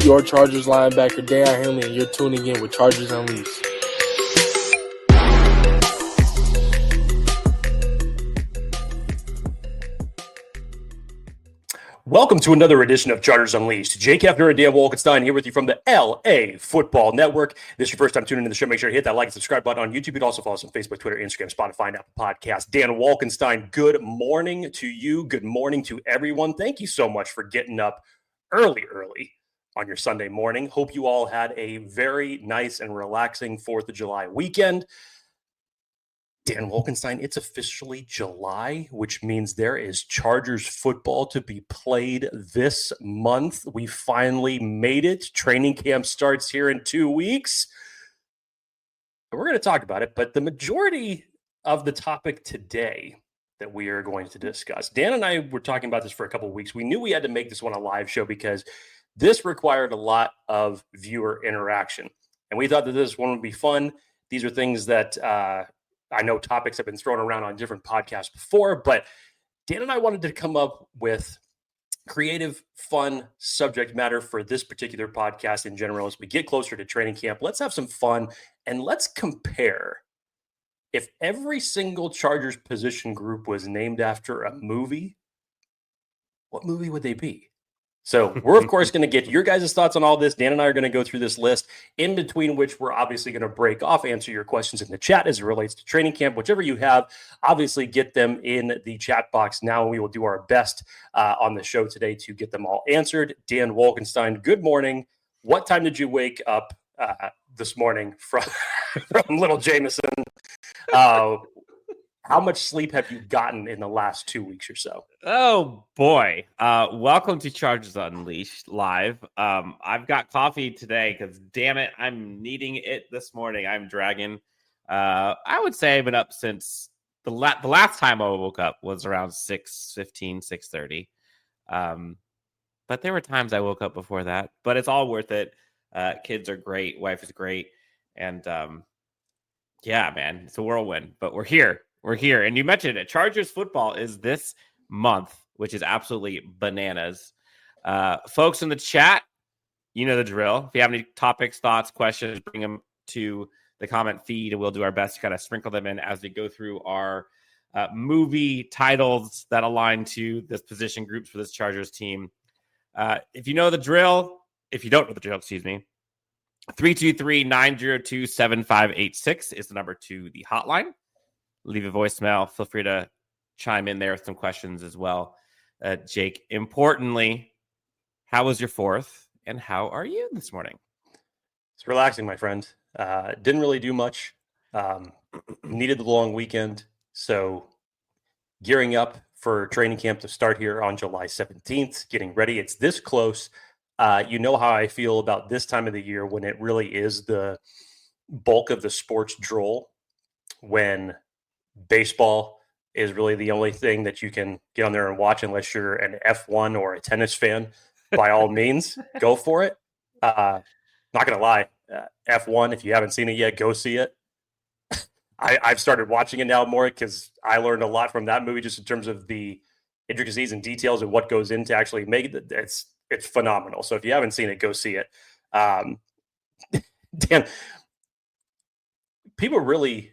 your Chargers linebacker, Daiyan Henley, and you're tuning in with Chargers Unleashed. Welcome to another edition of Chargers Unleashed. Jake Hefner and Daiyan Wolkenstein here with you from the LAFB Network. If this is your first time tuning into the show, make sure to hit that like and subscribe button on YouTube. You can also follow us on Facebook, Twitter, Instagram, Spotify, and Apple Podcasts. Daiyan Wolkenstein, good morning to you. Good morning to everyone. Thank you so much for getting up early on your Sunday morning. Hope you all had a very nice and relaxing 4th of July weekend. Daiyan Wolkenstein, it's officially July, which means there is Chargers football to be played this month. We finally made it. Training camp starts here in 2 weeks. We're going to talk about it, but the majority of the topic today that we are going to discuss, Dan and I were talking about this for a couple of weeks. We knew we had to make this one a live show because this required a lot of viewer interaction. And we thought that this one would be fun. These are things that I know topics have been thrown around on different podcasts before, but Dan and I wanted to come up with creative, fun subject matter for this particular podcast in general. As we get closer to training camp, let's have some fun and let's compare. If every single Chargers position group was named after a movie, what movie would they be? So we're, of course, going to get your guys' thoughts on all this. Dan and I are going to go through this list, in between which we're obviously going to break off, answer your questions in the chat as it relates to training camp. Whichever you have, obviously get them in the chat box now. We will do our best on the show today to get them all answered. Daiyan Wolkenstein, good morning. What time did you wake up this morning from little Jameson? How much sleep have you gotten in the last 2 weeks or so? Oh, boy. Welcome to Chargers Unleashed live. I've got coffee today because, damn it, I'm needing it this morning. I'm dragging. I would say I've been up since the last time I woke up was around 6:15, 6:30. But there were times I woke up before that. But it's all worth it. Kids are great. Wife is great. And, yeah, man, it's a whirlwind. But we're here. We're here. And you mentioned it. Chargers football is this month, which is absolutely bananas. Folks in the chat, you know the drill. If you have any topics, thoughts, questions, bring them to the comment feed, and we'll do our best to kind of sprinkle them in as we go through our movie titles that align to this position groups for this Chargers team. If you know the drill, if you don't know the drill, 323-902-7586 is the number to the hotline. Leave a voicemail. Feel free to chime in there with some questions as well. Jake, importantly, how was your 4th and how are you this morning? It's relaxing, my friend. Didn't really do much. Needed the long weekend. So gearing up for training camp to start here on July 17th, getting ready. It's this close. You know how I feel about this time of the year when it really is the bulk of the sports droll, when baseball is really the only thing that you can get on there and watch unless you're an F1 or a tennis fan. By all means, go for it. Not going to lie, F1, if you haven't seen it yet, go see it. I've started watching it now more because I learned a lot from that movie just in terms of the intricacies and details of what goes into actually making it. It's phenomenal. So if you haven't seen it, go see it. Dan, people really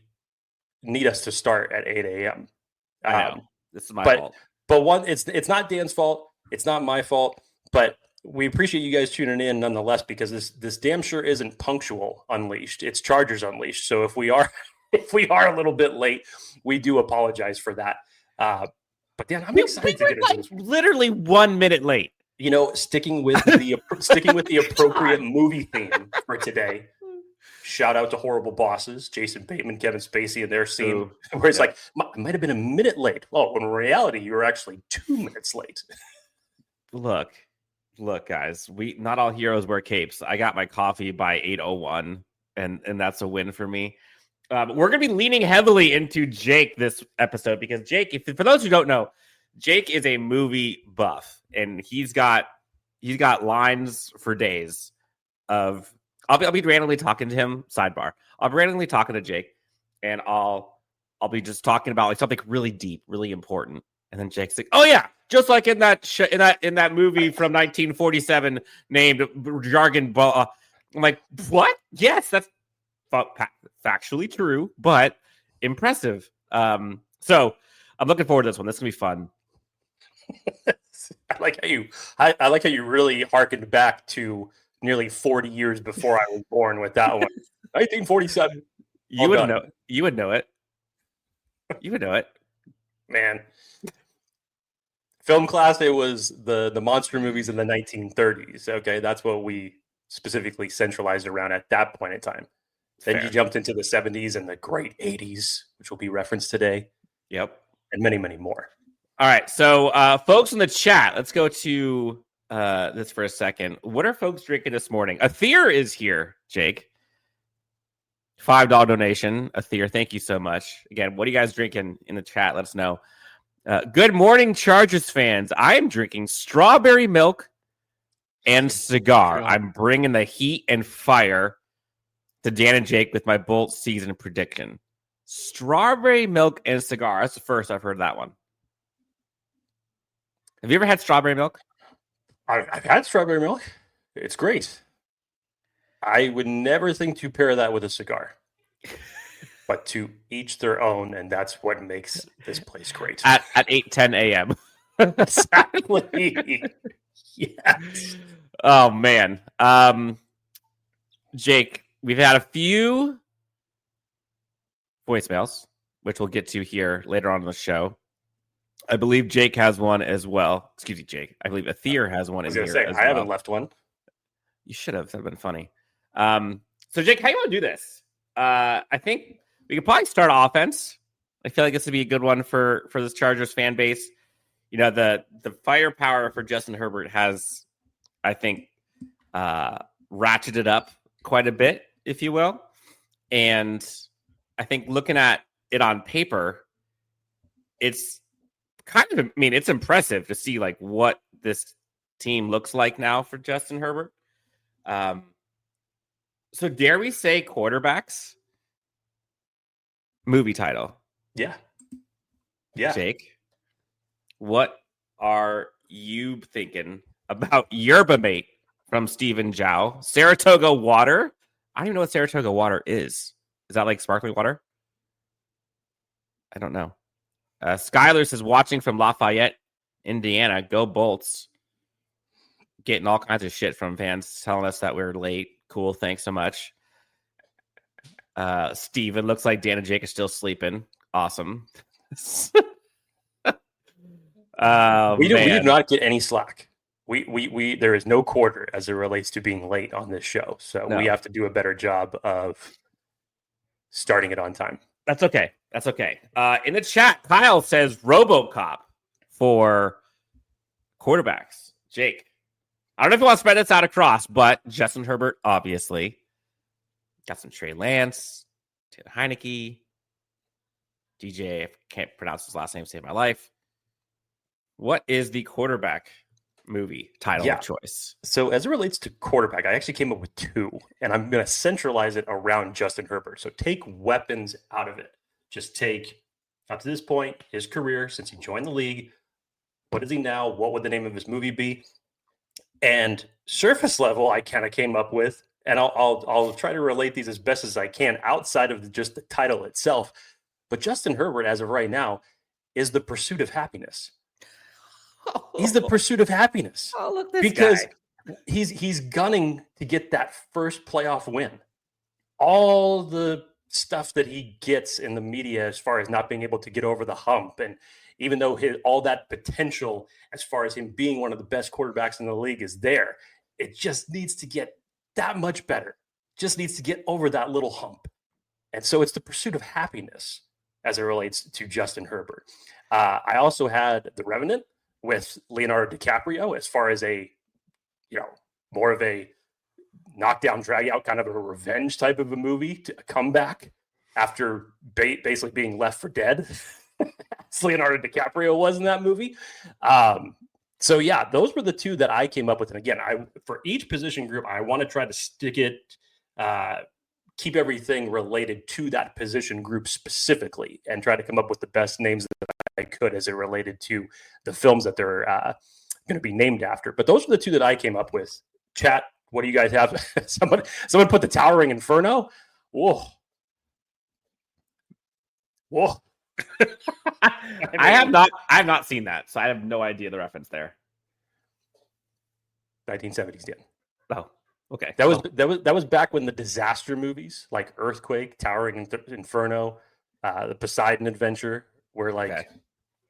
need us to start at 8 a.m. I know. This is my fault. But it's not Dan's fault. It's not my fault. But we appreciate you guys tuning in nonetheless, because this damn sure isn't punctual Unleashed. It's Chargers Unleashed. So if we are a little bit late, we do apologize for that. But Dan, I'm excited to get into this. Literally 1 minute late. You know, sticking with the appropriate movie theme for today. Shout out to Horrible Bosses, Jason Bateman, Kevin Spacey, in their scene where it's like, I might have been a minute late. Oh, when in reality, you were actually 2 minutes late. Look, guys, not all heroes wear capes. I got my coffee by 8:01, and that's a win for me. We're going to be leaning heavily into Jake this episode because Jake, for those who don't know, Jake is a movie buff, and he's got lines for days of. I'll be randomly talking to him. Sidebar. I'll be randomly talking to Jake, and I'll be just talking about like something really deep, really important. And then Jake's like, "Oh yeah, just like in that in that movie from 1947 named Jargon. I'm like, what? Yes, that's factually true, but impressive. So I'm looking forward to this one. This is gonna be fun. I like how you really harkened back to nearly 40 years before I was born with that one. 1947. You would know. You would know it. You would know it, man. Film class. It was the monster movies in the 1930s. Okay, that's what we specifically centralized around at that point in time. Then you jumped into the 70s and the great 80s, which will be referenced today. Yep, and many, many more. All right, so folks in the chat, let's go to this for a second. What are folks drinking this morning? Athir is here, Jake. $5 donation. Athir, thank you so much. Again, what are you guys drinking in the chat? Let us know. Good morning, Chargers fans. I am drinking strawberry milk and cigar. I'm bringing the heat and fire to Dan and Jake with my Bolt season prediction. Strawberry milk and cigar. That's the first I've heard of that one. Have you ever had strawberry milk? I've had strawberry milk. It's great. I would never think to pair that with a cigar. But to each their own, and that's what makes this place great. At 8:10 a.m. Exactly. Yes. Oh, man. Jake, we've had a few voicemails, which we'll get to here later on in the show. I believe Jake has one as well. Excuse me, Jake. I believe Athir has one. I haven't left one. You should have. That'd been funny. So, Jake, how you want to do this? I think we could probably start offense. I feel like this would be a good one for this Chargers fan base. You know, the firepower for Justin Herbert has, I think, ratcheted up quite a bit, if you will. And I think looking at it on paper, it's kind of, I mean, it's impressive to see like what this team looks like now for Justin Herbert. So dare we say quarterbacks? Movie title. Yeah. Jake, what are you thinking about Yerba Mate from Stephen Zhao? Saratoga water? I don't even know what Saratoga water is. Is that like sparkling water? I don't know. Skylar says, watching from Lafayette, Indiana. Go Bolts. Getting all kinds of shit from fans telling us that we're late. Cool. Thanks so much. Steven, looks like Dan and Jake are still sleeping. Awesome. We do not get any slack. We there is no quarter as it relates to being late on this show. So we have to do a better job of starting it on time. That's okay. In the chat, Kyle says RoboCop for quarterbacks. Jake, I don't know if you want to spread this out across, but Justin Herbert, obviously. Got some Trey Lance, Taylor Heineke, DJ, I can't pronounce his last name, save my life. What is the quarterback movie title of choice? So as it relates to quarterback, I actually came up with two, and I'm going to centralize it around Justin Herbert. So take weapons out of it. Just take, up to this point, his career since he joined the league. What is he now? What would the name of his movie be? And surface level, I kind of came up with, and I'll try to relate these as best as I can outside of just the title itself. But Justin Herbert, as of right now, is The Pursuit of Happiness. He's The Pursuit of Happiness. Oh, look, this because guy. He's gunning to get that first playoff win. All the stuff that he gets in the media as far as not being able to get over the hump, and even though all that potential as far as him being one of the best quarterbacks in the league is there, it just needs to get that much better. Just needs to get over that little hump. And so it's The Pursuit of Happiness as it relates to Justin Herbert. I also had The Revenant with Leonardo DiCaprio as far as a, more of a knockdown, drag out, kind of a revenge type of a movie, to a comeback after basically being left for dead. As Leonardo DiCaprio was in that movie. So yeah, those were the two that I came up with. And again, for each position group, I want to try to stick it, keep everything related to that position group specifically, and try to come up with the best names that I could as it related to the films that they're going to be named after. But those are the two that I came up with. Chat, what do you guys have? Someone put the Towering Inferno. Whoa. I have not seen that, so I have no idea the reference there. 1970s, Dan. Oh, okay. That was back when the disaster movies like Earthquake, Towering Inferno, the Poseidon Adventure were like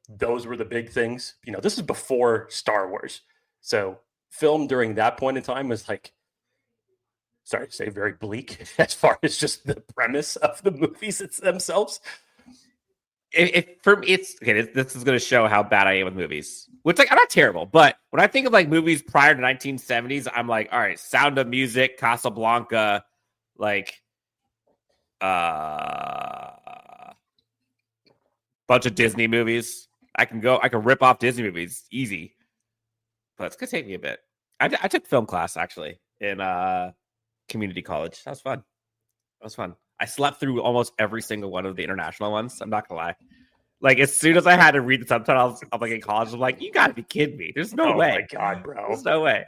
those were the big things. This is before Star Wars, so film during that point in time was like, sorry to say, very bleak as far as just the premise of the movies themselves. For me, it's okay. This is going to show how bad I am with movies. Which, I'm not terrible, but when I think of movies prior to 1970s, I'm like, all right, Sound of Music, Casablanca, bunch of Disney movies. I can rip off Disney movies easy, but it's gonna take me a bit. I took film class actually in community college. That was fun. I slept through almost every single one of the international ones. I'm not gonna lie. As soon as I had to read the subtitles, I'm in college. I'm like, you gotta be kidding me. There's no way. Oh my god, bro. There's no way.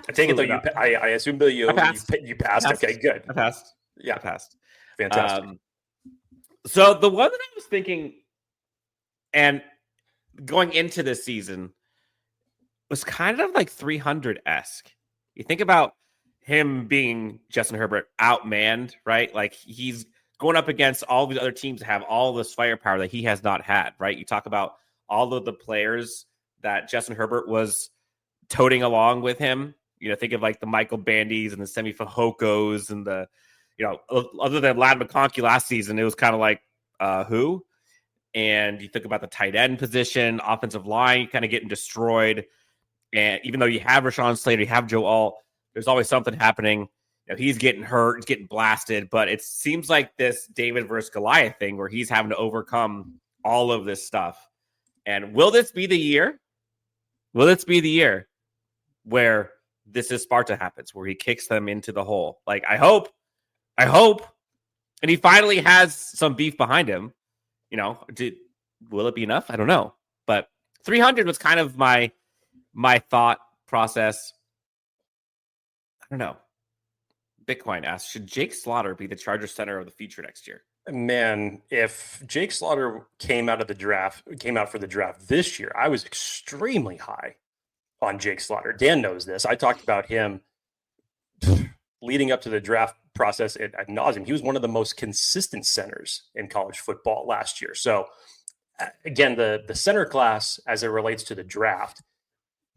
I take it though. I assume that you passed. Okay, good. I passed. Yeah, I passed. Fantastic. So the one that I was thinking, and going into this season, was kind of 300-esque. You think about him being Justin Herbert outmanned, right? He's going up against all these other teams that have all this firepower that he has not had, right? You talk about all of the players that Justin Herbert was toting along with him. Think of the Michael Bandys and the Semi Fajokos and the, other than Ladd McConkey last season, it was kind of who? And you think about the tight end position, offensive line, kind of getting destroyed. And even though you have Rashawn, Slater, you have Joe Alt, there's always something happening. He's getting hurt, he's getting blasted, but it seems like this David versus Goliath thing where he's having to overcome all of this stuff. And will this be the year? Will this be the year where this is Sparta happens, where he kicks them into the hole? I hope. And he finally has some beef behind him. Will it be enough? I don't know. But 300 was kind of my thought process. I don't know. Bitcoin asks, should Jake Slaughter be the Chargers center of the future next year? Man, if Jake Slaughter came out for the draft this year, I was extremely high on Jake Slaughter. Dan knows this. I talked about him leading up to the draft process ad nauseum. He was one of the most consistent centers in college football last year. So again, the center class as it relates to the draft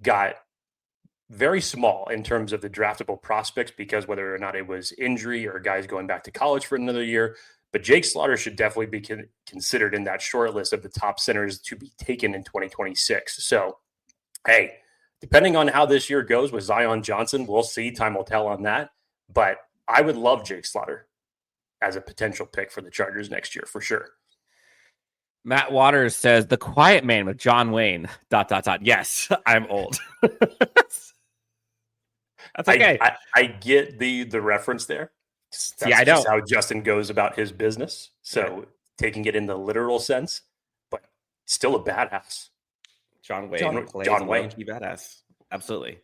got very small in terms of the draftable prospects because whether or not it was injury or guys going back to college for another year. But Jake Slaughter should definitely be considered in that short list of the top centers to be taken in 2026. So, hey, depending on how this year goes with Zion Johnson, we'll see. Time will tell on that. But I would love Jake Slaughter as a potential pick for the Chargers next year for sure. Matt Waters says, The Quiet Man with John Wayne, ... Yes, I'm old. That's okay. I get the reference there. That's I know. just how Justin goes about his business. So taking it in the literal sense, but still a badass. John Wayne. John Wayne. Badass. Absolutely.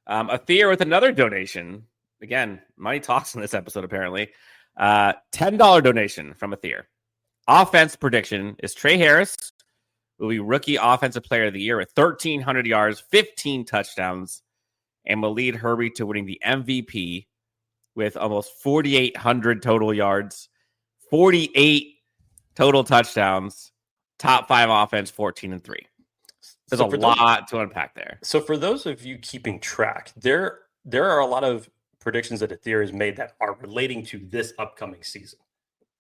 Athir with another donation. Again, money talks in this episode, apparently. $10 donation from Athir. Offense prediction is Trey Harris will be rookie offensive player of the year with 1,300 yards, 15 touchdowns, and will lead Herbie to winning the MVP with almost 4,800 total yards, 48 total touchdowns, top 5 offense, 14-3. There's a lot to unpack there. So for those of you keeping track, there are a lot of predictions that Athir has made that are relating to this upcoming season.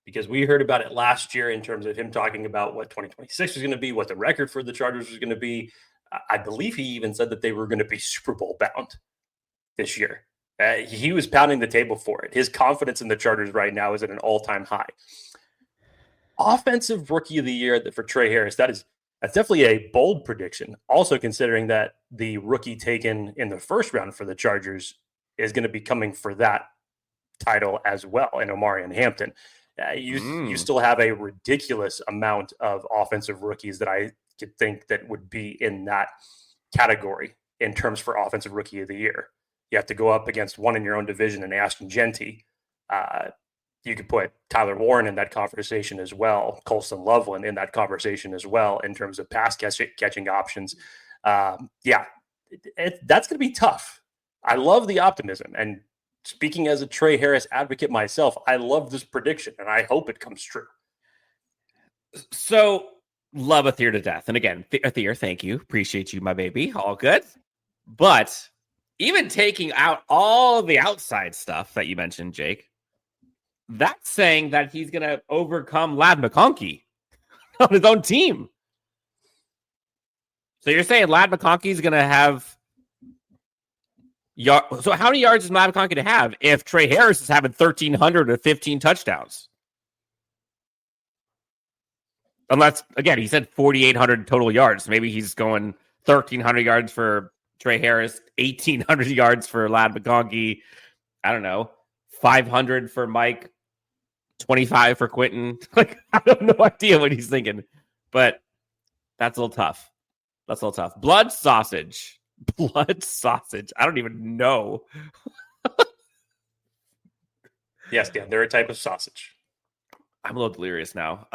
Because we heard about it last year in terms of him talking about what 2026 was going to be, what the record for the Chargers was going to be. I believe he even said that they were going to be Super Bowl bound this year. He was pounding the table for it. His confidence in the Chargers right now is at an all-time high. Offensive Rookie of the Year for Trey Harris, that's definitely a bold prediction. Also considering that the rookie taken in the first round for the Chargers is going to be coming for that title as well in Omarion Hampton. You still have a ridiculous amount of offensive rookies that I could think that would be in that category in terms for offensive rookie of the year. You have to go up against one in your own division and Ashton Genty. You could put Tyler Warren in that conversation as well, Colson Loveland in that conversation as well in terms of pass catching options. That's going to be tough. I love the optimism. And speaking as a Trey Harris advocate myself, I love this prediction, and I hope it comes true. So, love Athir to death. And again, Athir, thank you. Appreciate you, my baby. All good. But even taking out all the outside stuff that you mentioned, Jake, that's saying that he's going to overcome Ladd McConkey on his own team. So you're saying Ladd McConkey is going to have so how many yards is Ladd McConkey to have if Trey Harris is having 1,300 or 15 touchdowns? Unless, again, he said 4,800 total yards. Maybe he's going 1,300 yards for Trey Harris, 1,800 yards for Ladd McConkey. I don't know, 500 for Mike, 25 for Quentin. Like, I have no idea what he's thinking, but that's a little tough. Blood sausage. I don't even know. Yes, Dan, they're a type of sausage. I'm a little delirious now.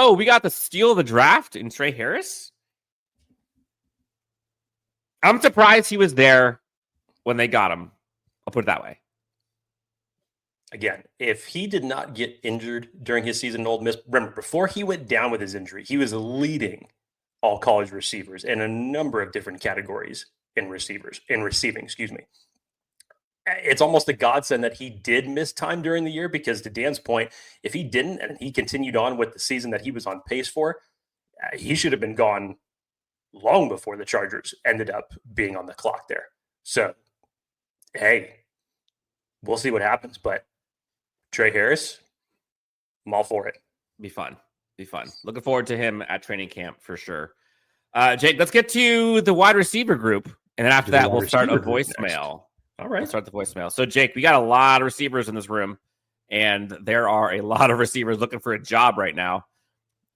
We got the steal of the draft in Trey Harris. I'm surprised he was there when they got him. I'll put it that way. Again, if he did not get injured during his season in Ole Miss, remember, before he went down with his injury, he was leading all college receivers in a number of different categories in receiving, excuse me. It's almost a godsend that he did miss time during the year, because to Dan's point, if he didn't and he continued on with the season that he was on pace for, he should have been gone long before the Chargers ended up being on the clock there. So, hey, we'll see what happens. But Trey Harris, I'm all for it. Be fun. Looking forward to him at training camp for sure. Jake, let's get to the wide receiver group. And then after that, we'll start a voicemail. All right. We'll start the voicemail. So, Jake, we got a lot of receivers in this room, and there are a lot of receivers looking for a job right now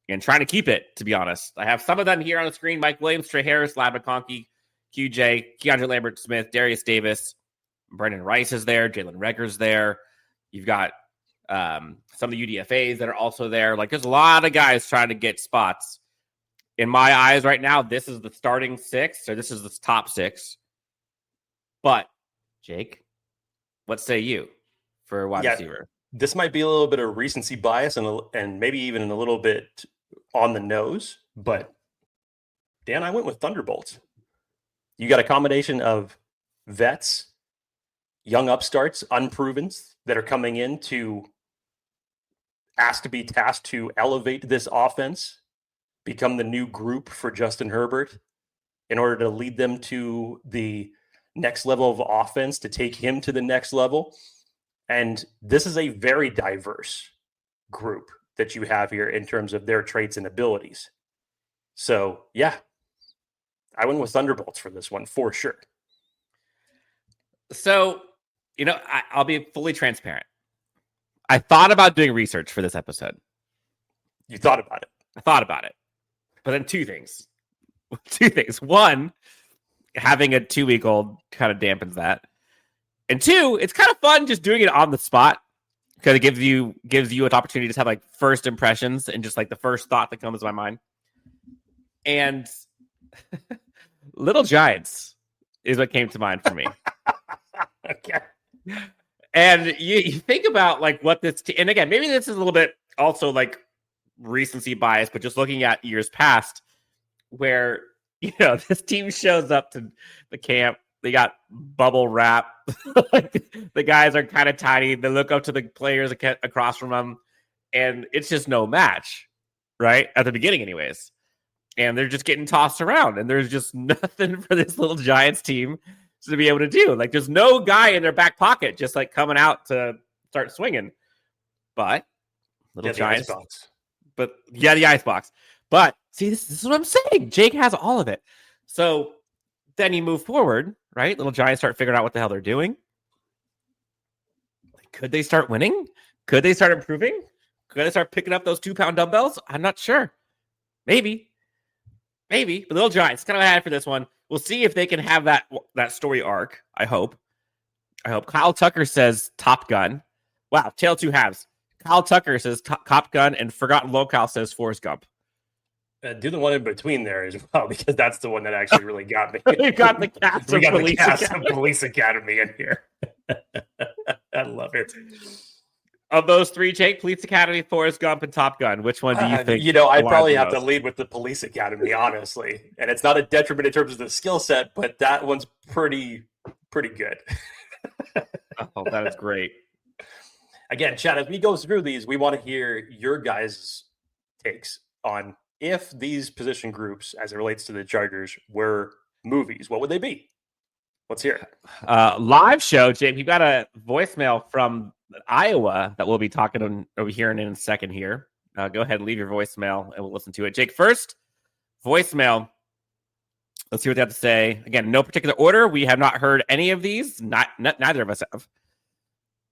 and trying to keep it, to be honest. I have some of them here on the screen: Mike Williams, Trey Harris, Ladd McConkey, QJ, Keandre Lambert-Smith, Darius Davis, Brendan Rice is there, Jalen Reagor's there. You've got some of the UDFAs that are also there. Like, there's a lot of guys trying to get spots. In my eyes right now, this is the starting six, so this is the top six. But, Jake, what say you for a wide receiver? This might be a little bit of recency bias and maybe even a little bit on the nose, but Dan, I went with Thunderbolts. You got a combination of vets, young upstarts, unprovens that are coming in to ask to be tasked to elevate this offense, become the new group for Justin Herbert in order to lead them to the next level of offense, to take him to the next level. And this is a very diverse group that you have here in terms of their traits and abilities. So, yeah, I went with Thunderbolts for this one for sure. So, I'll be fully transparent. I thought about doing research for this episode. You thought about it? I thought about it. But then two things. One, having a 2-week-old kind of dampens that. And two, it's kind of fun just doing it on the spot, because it gives you an opportunity to just have like first impressions and just like the first thought that comes to my mind. And Little Giants is what came to mind for me. Okay. And you think about like what this and again, maybe this is a little bit also like recency bias, but just looking at years past where, this team shows up to the camp, they got bubble wrap. Like, the guys are kind of tiny. They look up to the players across from them, and it's just no match, right? At the beginning anyways. And they're just getting tossed around, and there's just nothing for this Little Giants team to be able to do. Like, there's no guy in their back pocket just like coming out to start swinging. But Little Giants, the icebox. But see, this is what I'm saying. Jake has all of it. So then you move forward, right? Little Giants start figuring out what the hell they're doing. Could they start winning? Could they start improving? Going to start picking up those 2-pound dumbbells? I'm not sure. Maybe. But the little Giants, kind of had for this one. We'll see if they can have that story arc. I hope. Kyle Tucker says Top Gun. Wow, tale two halves. Kyle Tucker says Top Gun, and Forgotten Locale says Forrest Gump. Do the one in between there as well, because that's the one that actually really got me. We got the cast of Police Academy in here. I love it. Of those three, Jake, Police Academy, Forrest Gump, and Top Gun, which one do you think? I'd probably have to lead with the Police Academy, honestly. And it's not a detriment in terms of the skill set, but that one's pretty good. Oh, that is great. Again, Chad, as we go through these, we want to hear your guys' takes on if these position groups, as it relates to the Chargers, were movies, what would they be? Let's hear it. Live show, Jake. We've got a voicemail from Iowa that we'll be talking over here in a second here. Go ahead and leave your voicemail and we'll listen to it. Jake, first voicemail. Let's see what they have to say. Again, no particular order. We have not heard any of these. Neither of us have.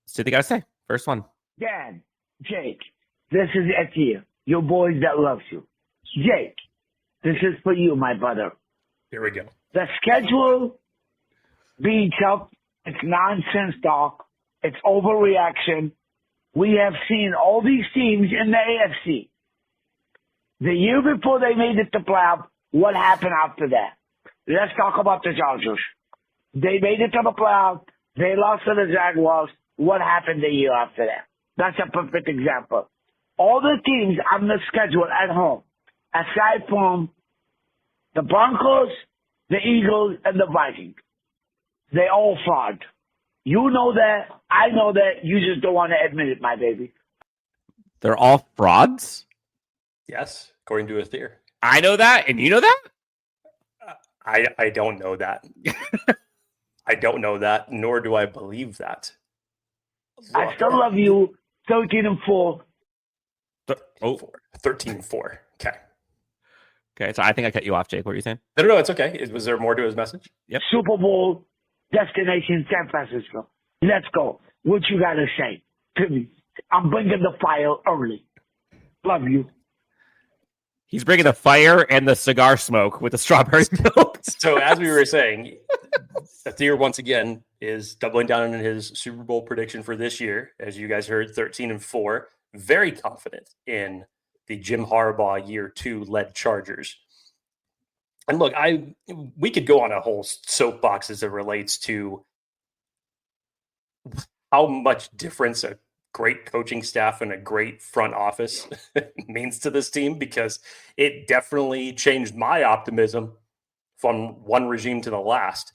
So they got to say. First one. Dad, Jake, this is Etienne, your boys that loves you. Jake, this is for you, my brother. Here we go. The schedule being tough, it's nonsense talk. It's overreaction. We have seen all these teams in the AFC. The year before they made it to playoff, what happened after that? Let's talk about the Chargers. They made it to the playoff. They lost to the Jaguars. What happened the year after that? That's a perfect example. All the teams on the schedule at home, aside from the Broncos, the Eagles, and the Vikings, they all fraud. You know that. I know that. You just don't want to admit it, my baby. They're all frauds? Yes, according to a theory. I know that, and you know that? I don't know that. I don't know that, nor do I believe that. I still love you. 13-4. 13-4. Okay, so I think I cut you off, Jake. What are you saying? No, it's okay. Was there more to his message? Yep. Super Bowl destination San Francisco. Let's go. What you got to say to me? I'm bringing the fire early. Love you. He's bringing the fire and the cigar smoke with the strawberry milk. So as we were saying, Athir once again is doubling down on his Super Bowl prediction for this year. As you guys heard, 13-4. Very confident in the Jim Harbaugh year 2 led Chargers. And look, we could go on a whole soapbox as it relates to how much difference a great coaching staff and a great front office means to this team, because it definitely changed my optimism from one regime to the last.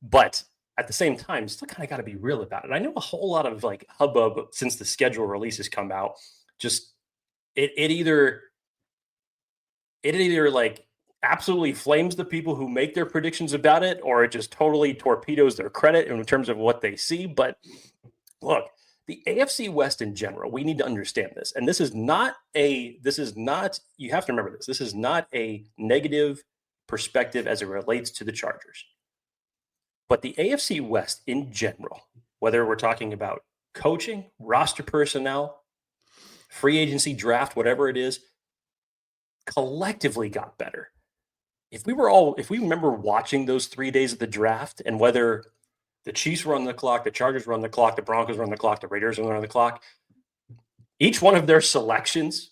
But at the same time, still kind of got to be real about it. I know a whole lot of like hubbub since the schedule releases come out. Just it either like absolutely flames the people who make their predictions about it, or it just totally torpedoes their credit in terms of what they see. But look, the AFC West in general, we need to understand this. And this is not, you have to remember this. This is not a negative perspective as it relates to the Chargers. But the AFC West in general, whether we're talking about coaching, roster personnel, free agency draft, whatever it is, collectively got better. If we remember watching those 3 days of the draft, and whether the Chiefs were on the clock, the Chargers were on the clock, the Broncos were on the clock, the Raiders were on the clock, each one of their selections,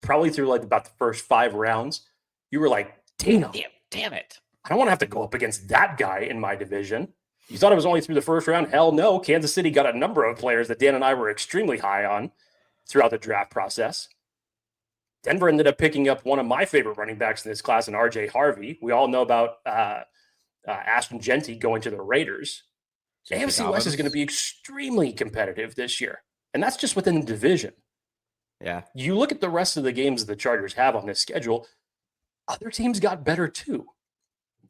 probably through like about the first 5 rounds, you were like, damn it. I don't want to have to go up against that guy in my division. You thought it was only through the first round? Hell no. Kansas City got a number of players that Dan and I were extremely high on throughout the draft process. Denver ended up picking up one of my favorite running backs in this class, in R.J. Harvey. We all know about Ashton Genty going to the Raiders. The AFC West is going to be extremely competitive this year, and that's just within the division. Yeah. You look at the rest of the games the Chargers have on this schedule, other teams got better too.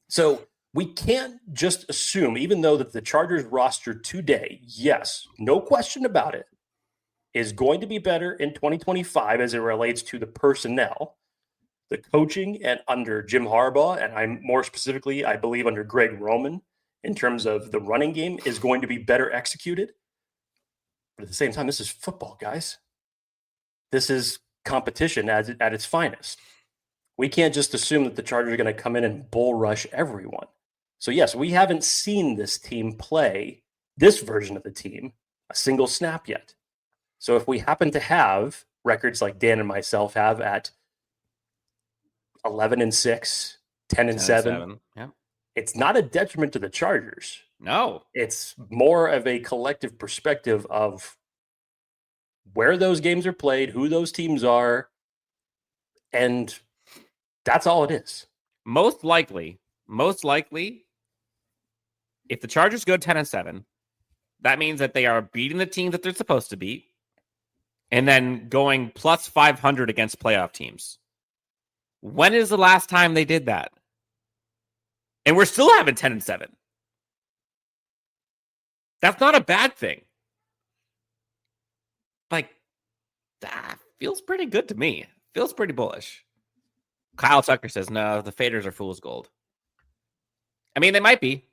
So we can't just assume, even though that the Chargers roster today, yes, no question about it, is going to be better in 2025 as it relates to the personnel, the coaching, and under Jim Harbaugh, and I'm more specifically, I believe under Greg Roman, in terms of the running game, is going to be better executed. But at the same time, this is football, guys. this is competition at its finest. We can't just assume that the Chargers are going to come in and bull rush everyone. So yes, we haven't seen this team play, this version of the team, a single snap yet. So if we happen to have records like Dan and myself have at 11-6, 10-7, yeah, it's not a detriment to the Chargers. No, It's more of a collective perspective of where those games are played, who those teams are, and that's all it is. most likely, if the Chargers go 10-7, that means that they are beating the teams that they're supposed to beat, and then going plus 500 against playoff teams. When is the last time they did that? And we're still having 10-7. That's not a bad thing. Like, that feels pretty good to me. Feels pretty bullish. Kyle Tucker says, no, the faders are fool's gold. I mean, they might be.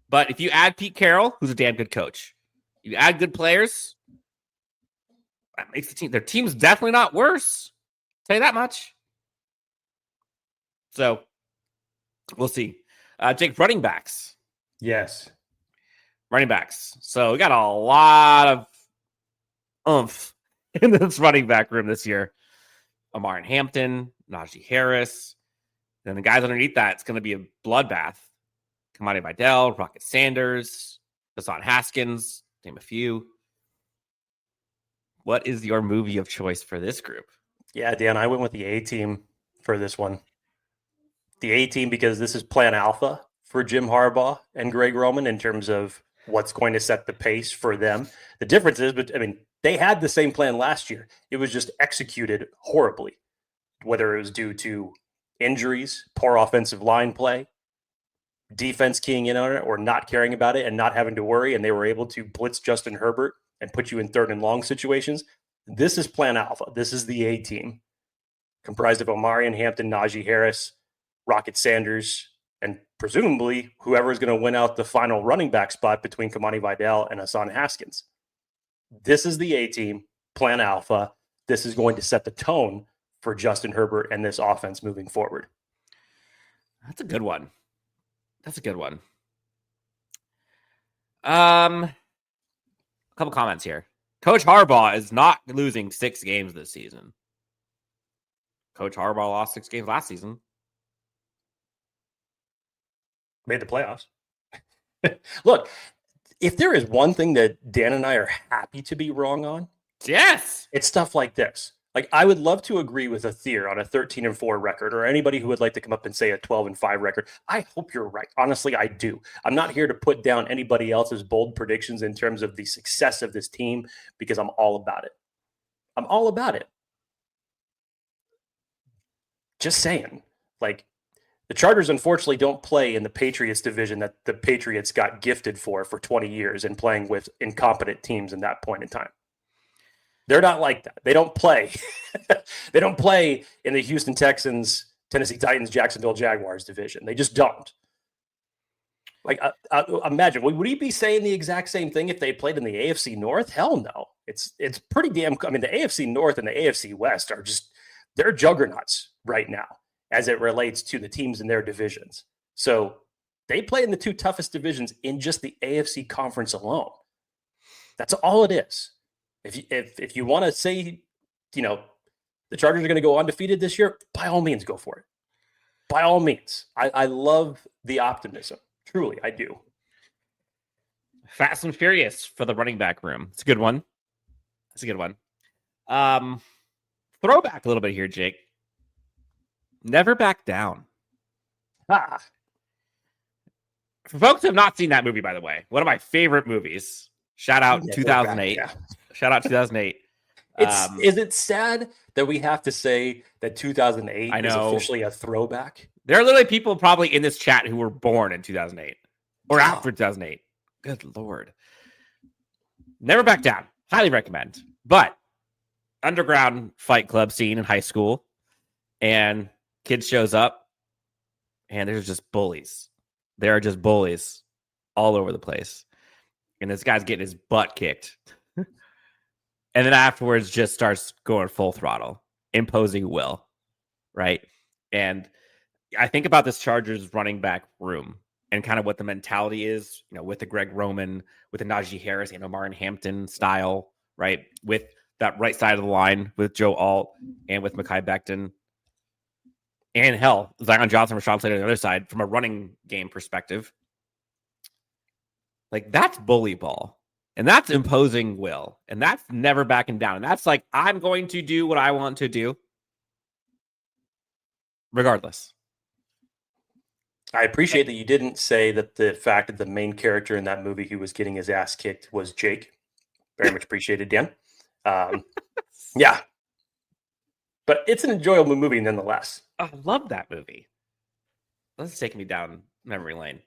But if you add Pete Carroll, who's a damn good coach, you add good players, that makes the team. Their team's definitely not worse. I'll tell you that much. So, we'll see. Jake, running backs. Yes. Running backs. So, we got a lot of oomph in this running back room this year. Amar and Hampton, Najee Harris. Then the guys underneath that, it's going to be a bloodbath. Kamani Vidal, Rocket Sanders, Hassan Haskins, name a few. What is your movie of choice for this group? Yeah, Dan, I went with the A-team for this one. The A-team because this is plan alpha for Jim Harbaugh and Greg Roman in terms of what's going to set the pace for them. The difference is, they had the same plan last year. It was just executed horribly, whether it was due to injuries, poor offensive line play, defense keying in on it or not caring about it and not having to worry, and they were able to blitz Justin Herbert and put you in third and long situations. This is plan alpha. This is the A-team, comprised of Omarion Hampton, Najee Harris, Rocket Sanders, and presumably whoever is going to win out the final running back spot between Kamani Vidal and Hassan Haskins. This is the A-team, plan alpha. This is going to set the tone for Justin Herbert and this offense moving forward. That's a good one. A couple comments here. Coach Harbaugh is not losing 6 games this season. Coach Harbaugh lost 6 games last season. Made the playoffs. Look, if there is one thing that Dan and I are happy to be wrong on, yes, it's stuff like this. Like, I would love to agree with Athir on a 13-4 record, or anybody who would like to come up and say a 12-5 record. I hope you're right. Honestly, I do. I'm not here to put down anybody else's bold predictions in terms of the success of this team because I'm all about it. I'm all about it. Just saying. Like, the Chargers, unfortunately, don't play in the Patriots division that the Patriots got gifted for 20 years and playing with incompetent teams in that point in time. They're not like that. They don't play. They don't play in the Houston Texans, Tennessee Titans, Jacksonville Jaguars division. They just don't. Like, imagine, would he be saying the exact same thing if they played in the AFC North? Hell no. It's pretty damn. I mean, the AFC North and the AFC West are just, they're juggernauts right now as it relates to the teams in their divisions. So they play in the 2 toughest divisions in just the AFC conference alone. That's all it is. If you want to say, the Chargers are going to go undefeated this year, by all means, go for it. By all means. I love the optimism. Truly, I do. Fast and Furious for the running back room. It's a good one. Throwback a little bit here, Jake. Never Back Down. Ah. For folks who have not seen that movie, by the way, one of my favorite movies. Shout out 2008. Yeah. Shout out 2008. Is it sad that we have to say that 2008 is officially a throwback? There are literally people probably in this chat who were born in 2008 or after 2008. Good Lord. Never Back Down. Highly recommend. But underground fight club scene in high school, and kid shows up, and there's just bullies. There are just bullies all over the place. And this guy's getting his butt kicked. and then afterwards just starts going full throttle, imposing will, right? And I think about this Chargers running back room and kind of what the mentality is, with the Greg Roman, with the Najee Harris and Omar Hampton style, right? With that right side of the line with Joe Alt and with Mekhi Becton. And Daiyan Johnson, Rashawn Slater on the other side from a running game perspective. Like, that's bully ball. And that's imposing will. And that's never backing down. And that's like, I'm going to do what I want to do regardless. I appreciate that you didn't say that the fact that the main character in that movie who was getting his ass kicked was Jake. Very much appreciated, Dan. Yeah. But it's an enjoyable movie nonetheless. I love that movie. That's taking me down memory lane.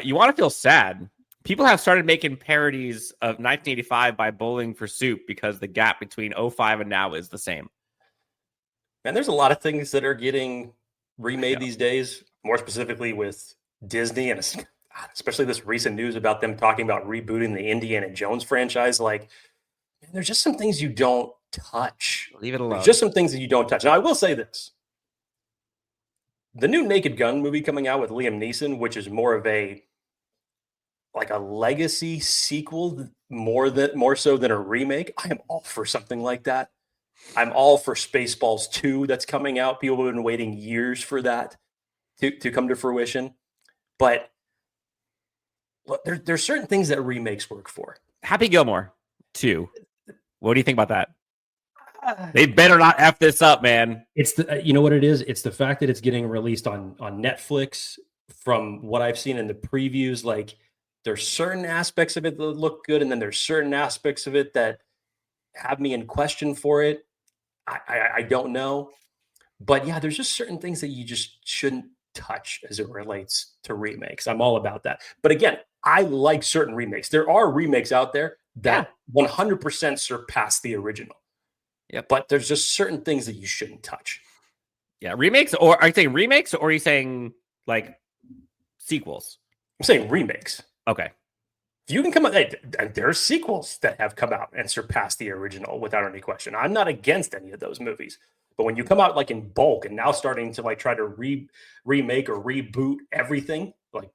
You want to feel sad. People have started making parodies of 1985 by Bowling for Soup because the gap between 05 and now is the same. And there's a lot of things that are getting remade these days, more specifically with Disney, and especially this recent news about them talking about rebooting the Indiana Jones franchise. Like, there's just some things you don't touch. Leave it alone. There's just some things that you don't touch. Now, I will say this. The new Naked Gun movie coming out with Liam Neeson, which is more of a legacy sequel, more so than a remake. I am all for something like that. I'm all for Spaceballs 2 that's coming out. People have been waiting years for that to come to fruition. But look, there's certain things that remakes work for. Happy Gilmore 2. What do you think about that? They better not F this up, man. It's you know what it is? It's the fact that it's getting released on Netflix. From what I've seen in the previews, like, there's certain aspects of it that look good, and then there's certain aspects of it that have me in question for it. I don't know. But yeah, there's just certain things that you just shouldn't touch as it relates to remakes. I'm all about that. But again, I like certain remakes. There are remakes out there that 100% surpass the original. Yeah, but there's just certain things that you shouldn't touch. Yeah, remakes, or are you saying remakes, or are you saying like sequels? I'm saying remakes. Okay. If you can come out, there are sequels that have come out and surpassed the original without any question. I'm not against any of those movies, but when you come out like in bulk and now starting to like try to remake or reboot everything, like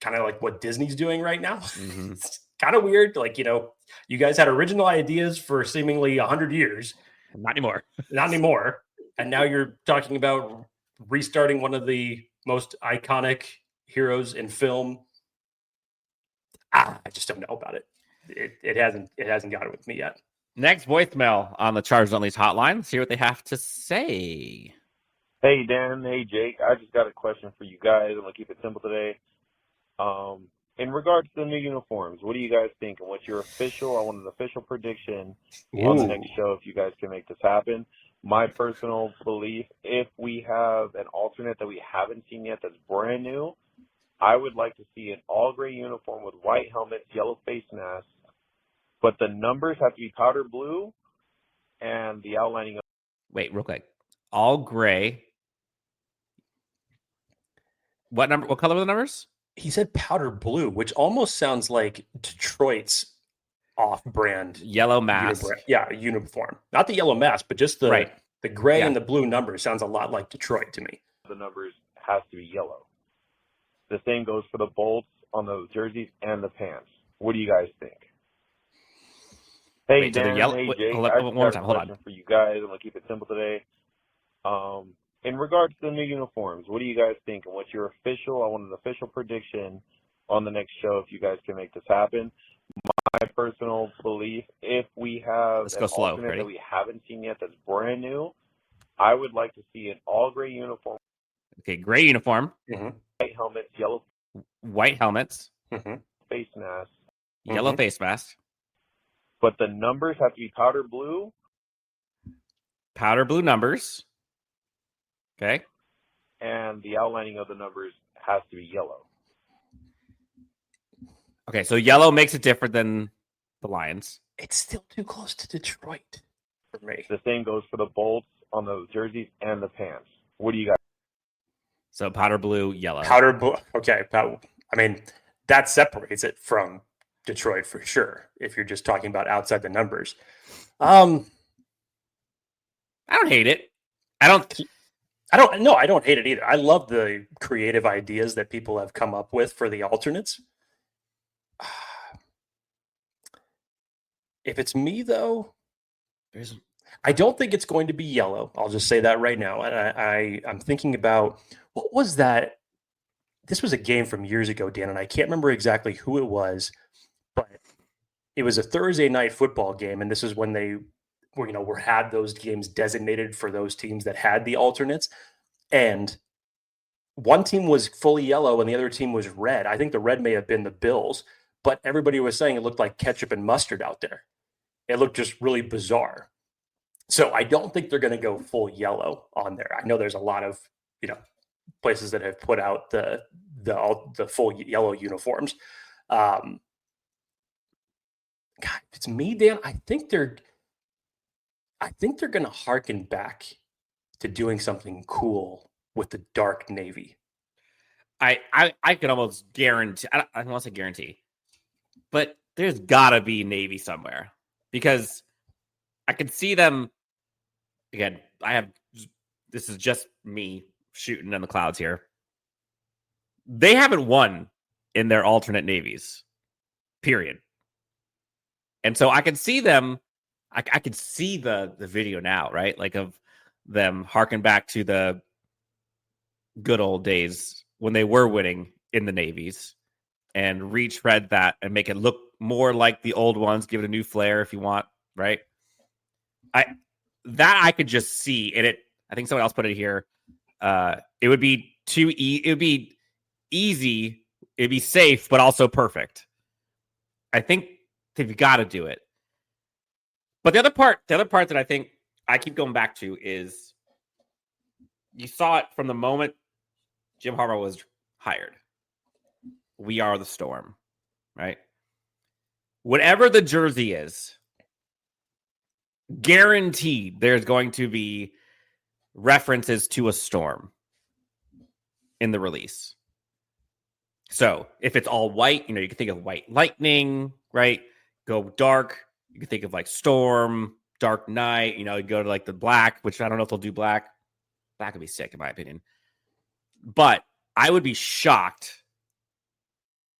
kind of like what Disney's doing right now, it's kind of weird. Like, you guys had original ideas for seemingly 100 years. Not anymore. Not anymore. And now you're talking about restarting one of the most iconic heroes in film. I just don't know about it. It hasn't got it with me yet. Next voicemail on the Chargers Unleashed hotline. Let's hear what they have to say. Hey, Dan. Hey, Jake. I just got a question for you guys. I'm going to keep it simple today. In regards to the new uniforms, what do you guys think? And what's your I want an official prediction on the next show if you guys can make this happen. My personal belief, if we have an alternate that we haven't seen yet that's brand new, I would like to see an all-gray uniform with white helmets, yellow face masks, but the numbers have to be powder blue and the outlining of... Wait, real quick. All gray. What color were the numbers? He said powder blue, which almost sounds like Detroit's off-brand yellow mask. Uniform. Not the yellow mask, but just the gray and the blue numbers sounds a lot like Detroit to me. The numbers has to be yellow. The same goes for the bolts on the jerseys and the pants. What do you guys think? Hey, Dan. Hey, Jake. One more time. Hold on. For you guys, I'm going to keep it simple today. In regards to the new uniforms, what do you guys think? And what's your I want an official prediction on the next show if you guys can make this happen. My personal belief, if we have an alternate that we haven't seen yet that's brand new, I would like to see an all-gray uniform. Okay, gray uniform. Mm-hmm. White helmets. Mm-hmm. Face mask. Yellow face mask. But the numbers have to be powder blue. Powder blue numbers. Okay. And the outlining of the numbers has to be yellow. Okay, so yellow makes it different than the Lions. It's still too close to Detroit for me. The same goes for the bolts on the jerseys and the pants. What do you guys? So powder blue, yellow. Powder blue. Okay. I mean, that separates it from Detroit for sure. If you're just talking about outside the numbers, Um, I don't hate it. I don't hate it either. I love the creative ideas that people have come up with for the alternates. If it's me, though, I don't think it's going to be yellow. I'll just say that right now. And I'm thinking about, what was that? This was a game from years ago, Dan, and I can't remember exactly who it was, but it was a Thursday night football game, and this is when they had those games designated for those teams that had the alternates. And one team was fully yellow and the other team was red. I think the red may have been the Bills, but everybody was saying it looked like ketchup and mustard out there. It looked just really bizarre. So I don't think they're going to go full yellow on there. I know there's a lot of, places that have put out the full yellow uniforms. God, if it's me, Dan, I think they're going to harken back to doing something cool with the dark navy. I could almost guarantee. I don't want to say guarantee, but there's got to be navy somewhere, because I could see them. Again, this is just me shooting in the clouds here. They haven't won in their alternate navies, period. And so I could see them. I could see the video now, right? Like, of them harken back to the good old days when they were winning in the navies, and retread that and make it look more like the old ones. Give it a new flair if you want, right? I could just see, and I think someone else put it here. It would be it would be easy. It'd be safe, but also perfect. I think they've got to do it. But the other part that I think I keep going back to is, you saw it from the moment Jim Harbaugh was hired. We are the storm, right? Whatever the jersey is, guaranteed there's going to be references to a storm in the release. So if it's all white, you can think of white lightning, right? Go dark, you can think of like storm, dark night. You go to like the black, which I don't know if they'll do black. Black would be sick, in my opinion. But I would be shocked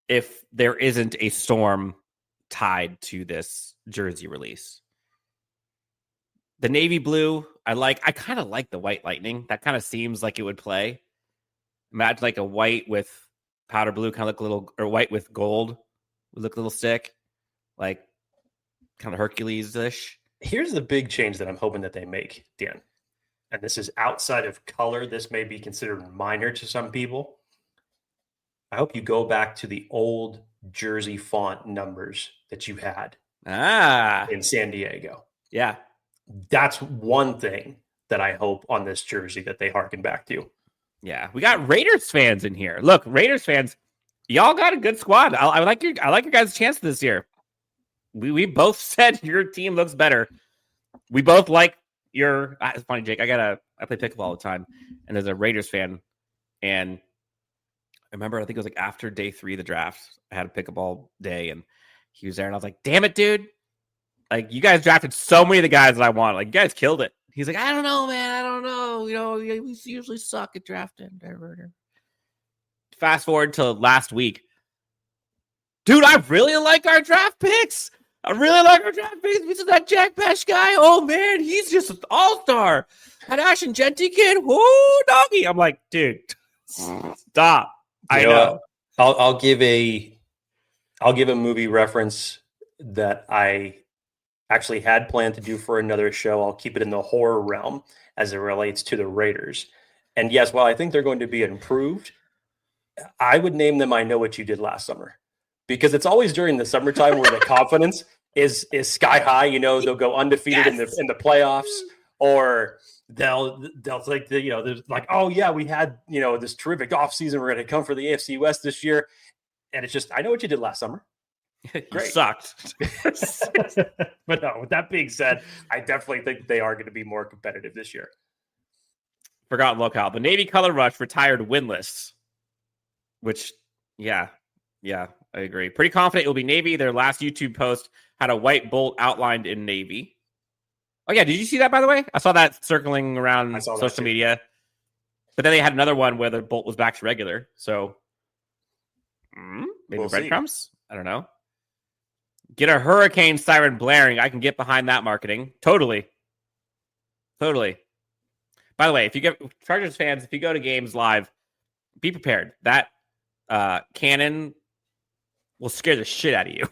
if there isn't a storm tied to this jersey release. The navy blue, I kind of like the white lightning. That kind of seems like it would play. Imagine like a white with powder blue, kind of look a little, or white with gold would look a little sick. Like kind of Hercules-ish. Here's the big change that I'm hoping that they make, Dan. And this is outside of color. This may be considered minor to some people. I hope you go back to the old jersey font numbers that you had in San Diego. Yeah. That's one thing that I hope on this jersey that they harken back to. Yeah. We got Raiders fans in here. Look, Raiders fans, y'all got a good squad. I like your guys' chance this year. We both said your team looks better. We both like your. It's funny, Jake. I play pickleball all the time, and there's a Raiders fan, and I remember, I think it was like after day 3 of the draft, I had a pickleball day, and he was there, and I was like, "Damn it, dude! Like, you guys drafted so many of the guys that I wanted. Like, you guys killed it." He's like, "I don't know, man. I don't know. We usually suck at drafting." Fast forward to last week, dude. I really like our draft picks. This is that Jack Pesh guy. Oh man, he's just an all-star. That Ash and Genty kid. Whoo, doggy. I'm like, dude, stop. I know. I'll give a movie reference that I actually had planned to do for another show. I'll keep it in the horror realm as it relates to the Raiders. And yes, while I think they're going to be improved, I would name them I Know What You Did Last Summer. Because it's always during the summertime where the confidence is sky high. They'll go undefeated in the playoffs, or they'll like they're like, oh yeah, we had this terrific offseason. We're going to come for the AFC West this year, and it's just, I know what you did last summer. You sucked. But no, with that being said, I definitely think they are going to be more competitive this year. Forgotten locale. The Navy Color Rush retired winless, which, yeah, I agree. Pretty confident it will be Navy. Their last YouTube post had a white bolt outlined in Navy. Oh, yeah. Did you see that, by the way? I saw that circling around social media. But then they had another one where the bolt was back to regular. So maybe breadcrumbs? I don't know. Get a hurricane siren blaring. I can get behind that marketing. Totally. By the way, if you get Chargers fans, if you go to games live, be prepared. That cannon will scare the shit out of you.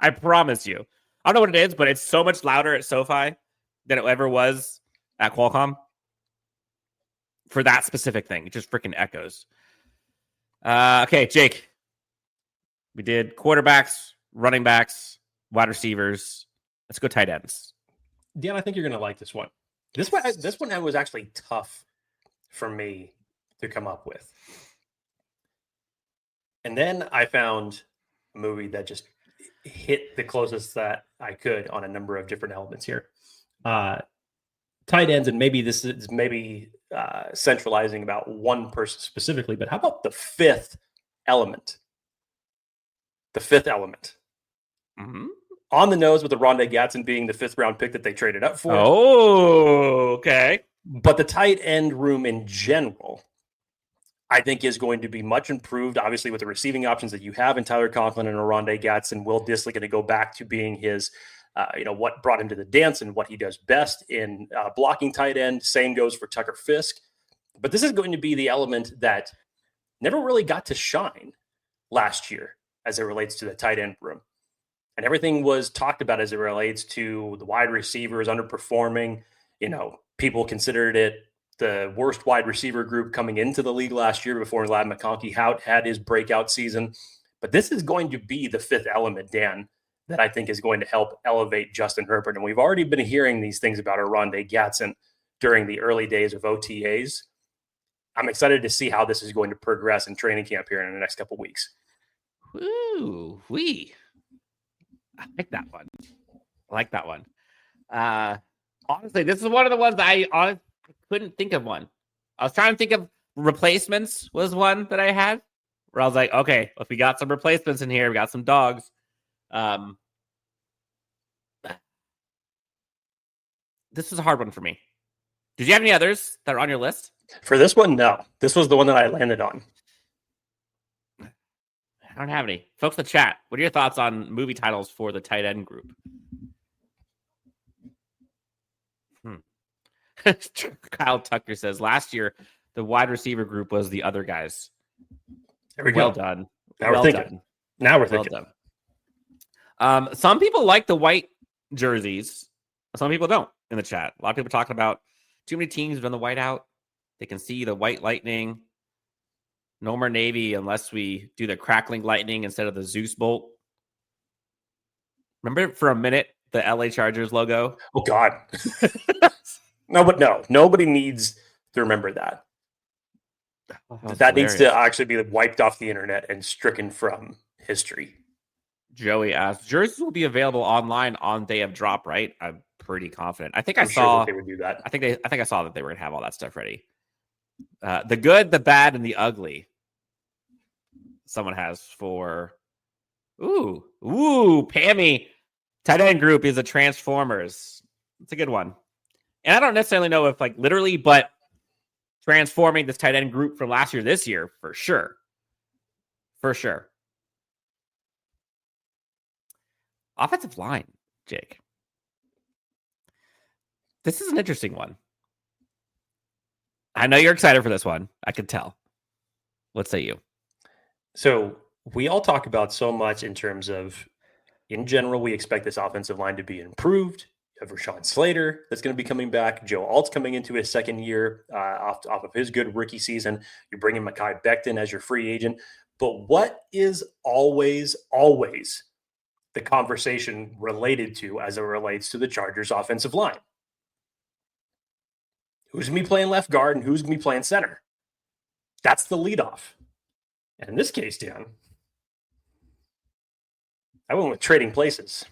I promise you. I don't know what it is, but it's so much louder at SoFi than it ever was at Qualcomm for that specific thing. It just freaking echoes. Okay, Jake. We did quarterbacks, running backs, wide receivers. Let's go tight ends. Dan, I think you're going to like this one. This one was actually tough for me to come up with. And then I found a movie that just hit the closest that I could on a number of different elements here. Tight ends, and maybe this is centralizing about one person specifically, but how about the fifth element? The fifth element. Mm-hmm. On the nose with the Rondé Gatson being the 5th round pick that they traded up for. Oh, okay. But the tight end room in general, I think, is going to be much improved, obviously, with the receiving options that you have in Tyler Conklin and Rondé Gatson. Will Dissly going to go back to being his, what brought him to the dance and what he does best in blocking tight end. Same goes for Tucker Fisk. But this is going to be the element that never really got to shine last year as it relates to the tight end room. And everything was talked about as it relates to the wide receivers underperforming. People considered it the worst wide receiver group coming into the league last year before Ladd McConkey had his breakout season. But this is going to be the fifth element, Dan, that I think is going to help elevate Justin Herbert. And we've already been hearing these things about Rondé Gatson during the early days of OTAs. I'm excited to see how this is going to progress in training camp here in the next couple of weeks. Ooh, I like that one. Honestly, this is one of the ones I couldn't think of one. I was trying to think of replacements was one that I had where I was like, okay, if we got some replacements in here, we got some dogs. This was a hard one for me. Did you have any others that are on your list? For this one, no. This was the one that I landed on. I don't have any. Folks in the chat, what are your thoughts on movie titles for the tight end group? Kyle Tucker says, last year, the wide receiver group was the other guys. There we well go. Done. Now we're thinking. Now we're thinking. Done. Some people like the white jerseys. Some people don't in the chat. A lot of people talking about too many teams have done the white out. They can see the white lightning. No more Navy unless we do the crackling lightning instead of the Zeus bolt. Remember for a minute the LA Chargers logo? Oh, God. No. Nobody needs to remember that. That needs to actually be wiped off the internet and stricken from history. Joey asked, jerseys will be available online on day of drop, right? I'm pretty confident. I think I saw sure they would do that. I think I saw that they were going to have all that stuff ready. The good, the bad, and the ugly. Someone has for Pammy. Tight end group is a Transformers. It's a good one. And I don't necessarily know if literally, but transforming this tight end group from last year this year, for sure. For sure. Offensive line, Jake. This is an interesting one. I know you're excited for this one. I can tell. What say you? So we all talk about so much in terms of, in general, we expect this offensive line to be improved. You have Rashawn Slater that's going to be coming back. Joe Alt's coming into his second year off of his good rookie season. You're bringing Mekhi Becton as your free agent. But what is always the conversation related to as it relates to the Chargers offensive line? Who's going to be playing left guard and who's going to be playing center? That's the leadoff. And in this case, Dan, I went with trading places.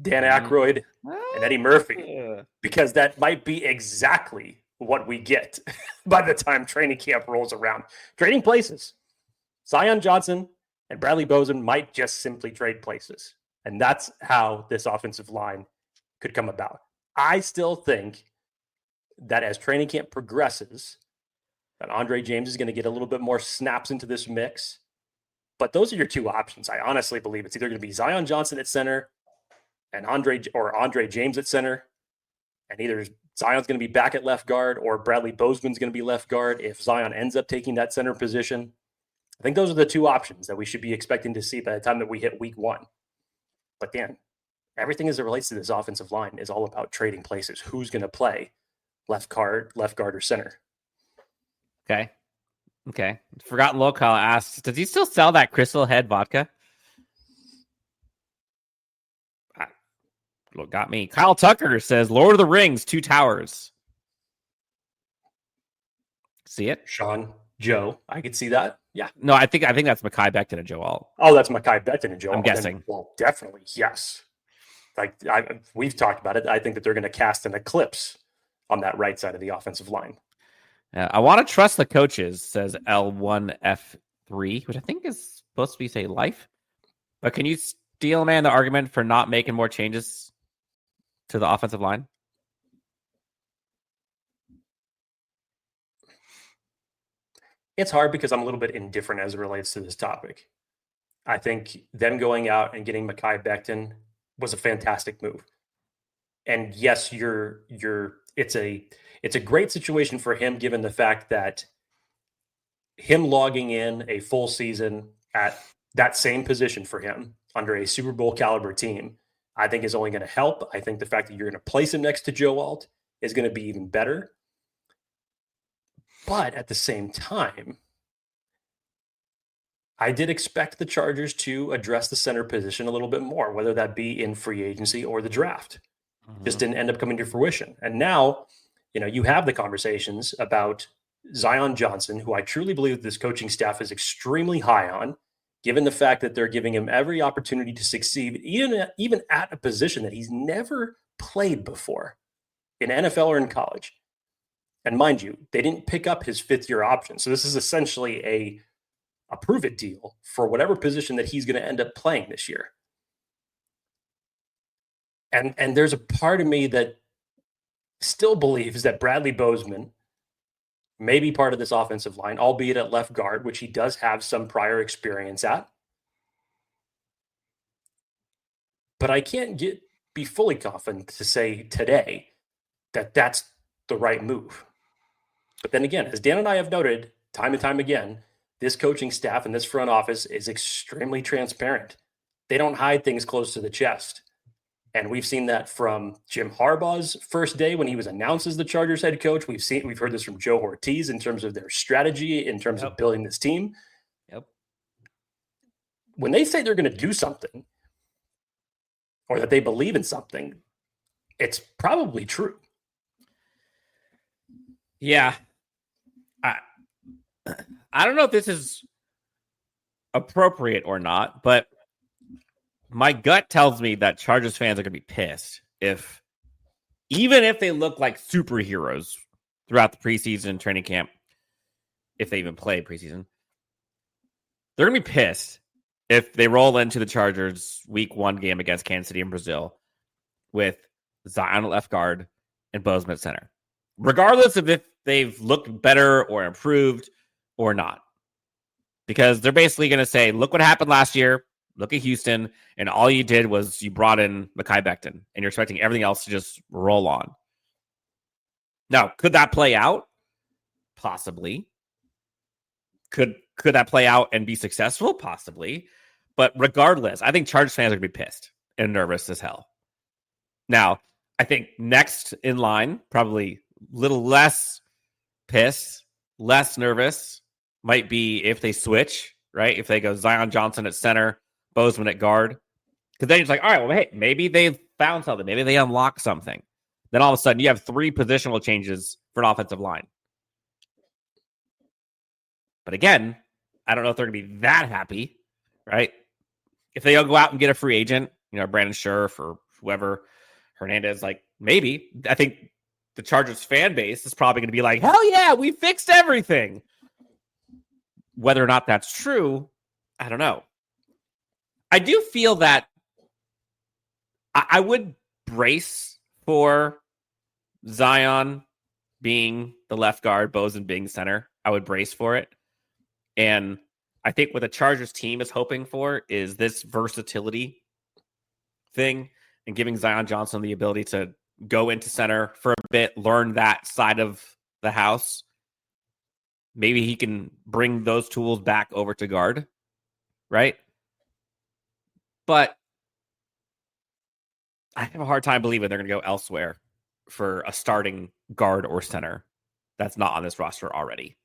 Dan Aykroyd and Eddie Murphy, because that might be exactly what we get by the time training camp rolls around. Trading places. Zion Johnson and Bradley Bosen might just simply trade places. And that's how this offensive line could come about. I still think that as training camp progresses, that Andre James is going to get a little bit more snaps into this mix. But those are your two options. I honestly believe it's either going to be Zion Johnson at center and Andre James at center. And either Zion's going to be back at left guard or Bradley Bozeman's going to be left guard if Zion ends up taking that center position. I think those are the two options that we should be expecting to see by the time that we hit week 1. But Dan, everything as it relates to this offensive line is all about trading places. Who's going to play left guard, or center? Okay. Forgotten Locale asks, does he still sell that Crystal Head vodka? Got me. Kyle Tucker says, Lord of the Rings, 2 Towers. See it? Sean, Joe, I could see that. Yeah. No, I think that's Mekhi Becton and Joe Alt. Oh, that's Mekhi Becton and Joe Alt. I'm guessing. Well, definitely, yes. Like we've talked about it. I think that they're going to cast an eclipse on that right side of the offensive line. I want to trust the coaches, says L1F3, which I think is supposed to be, say, life. But can you steal, man, the argument for not making more changes to the offensive line? It's hard because I'm a little bit indifferent as it relates to this topic. I think them going out and getting Mekhi Becton was a fantastic move. And yes, it's a great situation for him given the fact that him logging in a full season at that same position for him under a Super Bowl caliber team, I think is only going to help. I think the fact that you're going to place him next to Joe Alt is going to be even better. But at the same time, I did expect the Chargers to address the center position a little bit more, whether that be in free agency or the draft. Just didn't end up coming to fruition. And now, you have the conversations about Zion Johnson, who I truly believe this coaching staff is extremely high on, given the fact that they're giving him every opportunity to succeed, even at a position that he's never played before in NFL or in college. And mind you, they didn't pick up his 5th-year option. So this is essentially a prove-it deal for whatever position that he's going to end up playing this year. And there's a part of me that still believes that Bradley Bozeman may be part of this offensive line, albeit at left guard, which he does have some prior experience at. But I can't be fully confident to say today that that's the right move. But then again, as Dan and I have noted time and time again, this coaching staff and this front office is extremely transparent. They don't hide things close to the chest. And we've seen that from Jim Harbaugh's first day when he was announced as the Chargers head coach. We've heard this from Joe Ortiz in terms of their strategy, in terms of building this team. Yep. When they say they're going to do something or that they believe in something, it's probably true. Yeah. I don't know if this is appropriate or not, but my gut tells me that Chargers fans are going to be pissed even if they look like superheroes throughout the preseason training camp, if they even play preseason. They're going to be pissed if they roll into the Chargers week 1 game against Kansas City in Brazil with Zion at left guard and Bozeman at center, regardless of if they've looked better or improved or not. Because they're basically going to say, look what happened last year. Look at Houston, and all you did was you brought in Mekhi Becton, and you're expecting everything else to just roll on. Now, could that play out? Possibly. Could that play out and be successful? Possibly. But regardless, I think Chargers fans are going to be pissed and nervous as hell. Now, I think next in line, probably a little less pissed, less nervous, might be if they switch, right? If they go Zion Johnson at center, Bozeman at guard. Because then it's like, all right, well, hey, maybe they found something. Maybe they unlocked something. Then all of a sudden you have 3 positional changes for an offensive line. But again, I don't know if they're going to be that happy, right? If they go out and get a free agent, Brandon Scherf or whoever, Hernandez, like maybe. I think the Chargers fan base is probably going to be like, hell yeah, we fixed everything. Whether or not that's true, I don't know. I do feel that I would brace for Zion being the left guard, Bosa being center, I would brace for it. And I think what the Chargers team is hoping for is this versatility thing and giving Zion Johnson the ability to go into center for a bit, learn that side of the house. Maybe he can bring those tools back over to guard, right? But I have a hard time believing they're going to go elsewhere for a starting guard or center that's not on this roster already.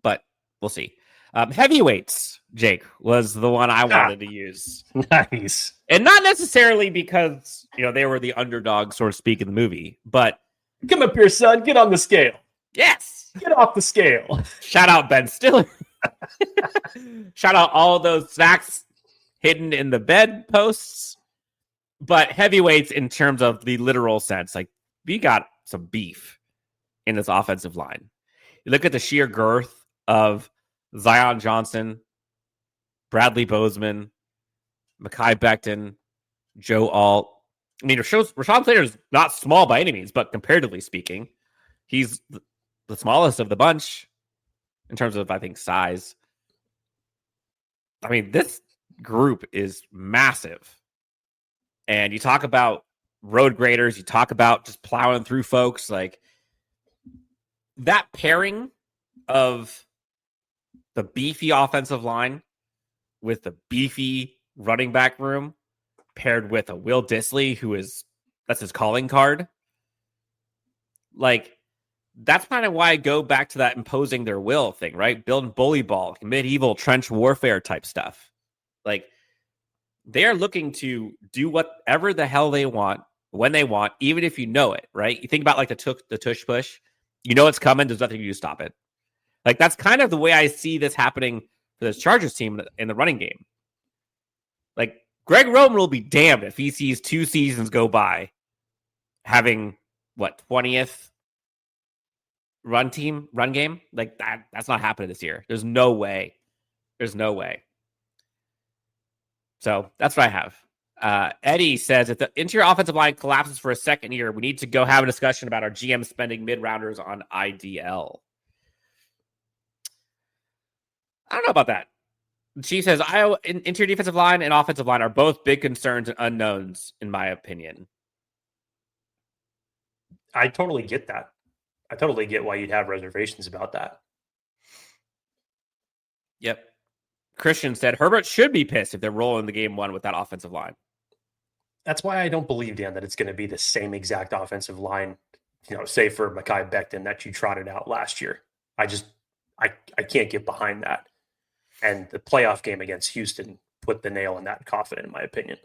But we'll see. Heavyweights, Jake, was the one I wanted to use. Nice. And not necessarily because, they were the underdog, so to speak, in the movie, but Come up here, son. Get on the scale. yes. Get off the scale. Shout out Ben Stiller. Shout out all those snacks hidden in the bed posts. But heavyweights in terms of the literal sense, like we got some beef in this offensive line. You look at the sheer girth of Zion Johnson, Bradley Bozeman, Mekhi Becton, Joe Alt. I mean, Rashawn Slater is not small by any means, but comparatively speaking, he's the smallest of the bunch in terms of, I think, size. I mean, this group is massive. And you talk about road graders, you talk about just plowing through folks, like that pairing of the beefy offensive line with the beefy running back room paired with a Will Dissly, that's his calling card. Like, that's kind of why I go back to that imposing their will thing, right? Building bully ball, medieval trench warfare type stuff. Like, they're looking to do whatever the hell they want, when they want, even if you know it, right? You think about like the tush push. You know it's coming. There's nothing you do to stop it. Like, that's kind of the way I see this happening for this Chargers team in the running game. Like, Greg Roman will be damned if he sees 2 seasons go by having, 20th run game? Like, that's not happening this year. There's no way. So that's what I have. Eddie says, if the interior offensive line collapses for a second year, we need to go have a discussion about our GM spending mid-rounders on IDL. I don't know about that. She says, interior defensive line and offensive line are both big concerns and unknowns, in my opinion. I totally get that. I totally get why you'd have reservations about that. Yep. Christian said, Herbert should be pissed if they're rolling the game one with that offensive line. That's why I don't believe, Dan, that it's going to be the same exact offensive line, say for Mekhi Becton that you trotted out last year. I can't get behind that. And the playoff game against Houston put the nail in that coffin, in my opinion.